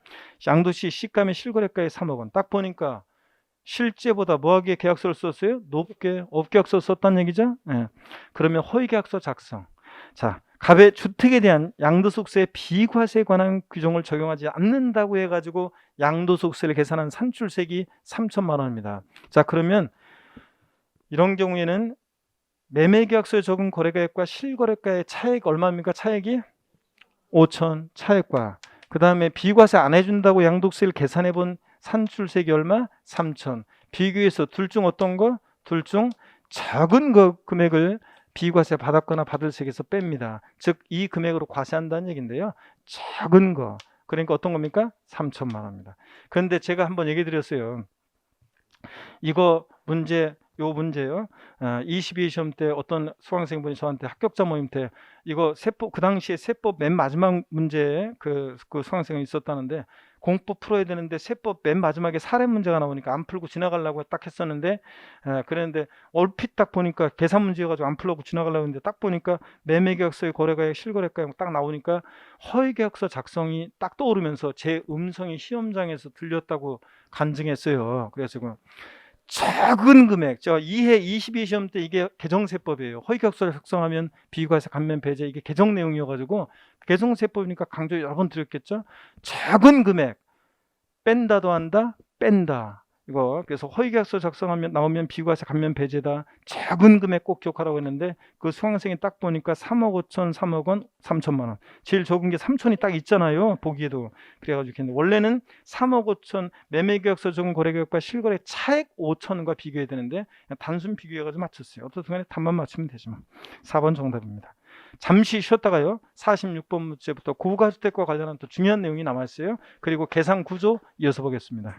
양도시 시가의 실거래가액이 3억 원. 딱 보니까 실제보다 뭐하게 계약서를 썼어요? 높게 업계약서 썼다는 얘기죠. 네. 그러면 허위계약서 작성. 자, 갑의 주택에 대한 양도소득세 비과세에 관한 규정을 적용하지 않는다고 해가지고 양도소득세를 계산한 산출세액이 3천만 원입니다. 자, 그러면 이런 경우에는 매매계약서에 적은 거래가액과 실거래가의 차액 얼마입니까? 차액이 5천 차액과, 그 다음에 비과세 안 해준다고 양도세를 계산해 본 산출세액이 얼마? 3천. 비교해서 둘 중 어떤 거? 둘 중 작은 금액을 비과세 받았거나 받을 세액에서 뺍니다. 즉 이 금액으로 과세한다는 얘기인데요. 작은 거. 그러니까 어떤 겁니까? 3천만 원입니다. 그런데 제가 한번 얘기 드렸어요. 이거 요 문제요. 22시험 때 어떤 수강생분이 저한테 합격자 모임 때 이거 세법, 그 당시에 세법 맨 마지막 문제에 그 수강생이 있었다는데 공법 풀어야 되는데 세법 맨 마지막에 사례 문제가 나오니까 안 풀고 지나가려고 딱 했었는데, 그랬는데 얼핏 딱 보니까 계산 문제여가지고 안 풀려고 지나가려고 했는데 딱 보니까 매매계약서의 거래가액 실거래가액 딱 나오니까 허위계약서 작성이 딱 떠오르면서 제 음성이 시험장에서 들렸다고 간증했어요. 그래서 작은 금액, 저 2회 22시험 때 이게 개정세법이에요. 허위계약서를 작성하면 비과세 감면 배제, 이게 개정 내용이어가지고 개정세법이니까 강조 여러 번 드렸겠죠. 작은 금액 뺀다도 한다. 뺀다. 이거 그래서 허위계약서 작성하면 나오면 비과세 감면 배제다. 작은 금액 꼭 기억하라고 했는데 그 수강생이 딱 보니까 3억 5천, 3억 원, 3천만 원. 제일 적은 게 3천이 딱 있잖아요. 보기에도. 그래가지고 했는데 원래는 3억 5천 매매계약서 적은 거래계획과 실거래 차액 5천과 비교해야 되는데 단순 비교해가지고 맞췄어요. 어떻든 간에 답만 맞추면 되지만. 4번 정답입니다. 잠시 쉬었다가요. 46번 문제부터 고가주택과 관련한 또 중요한 내용이 남아있어요. 그리고 계산 구조 이어서 보겠습니다.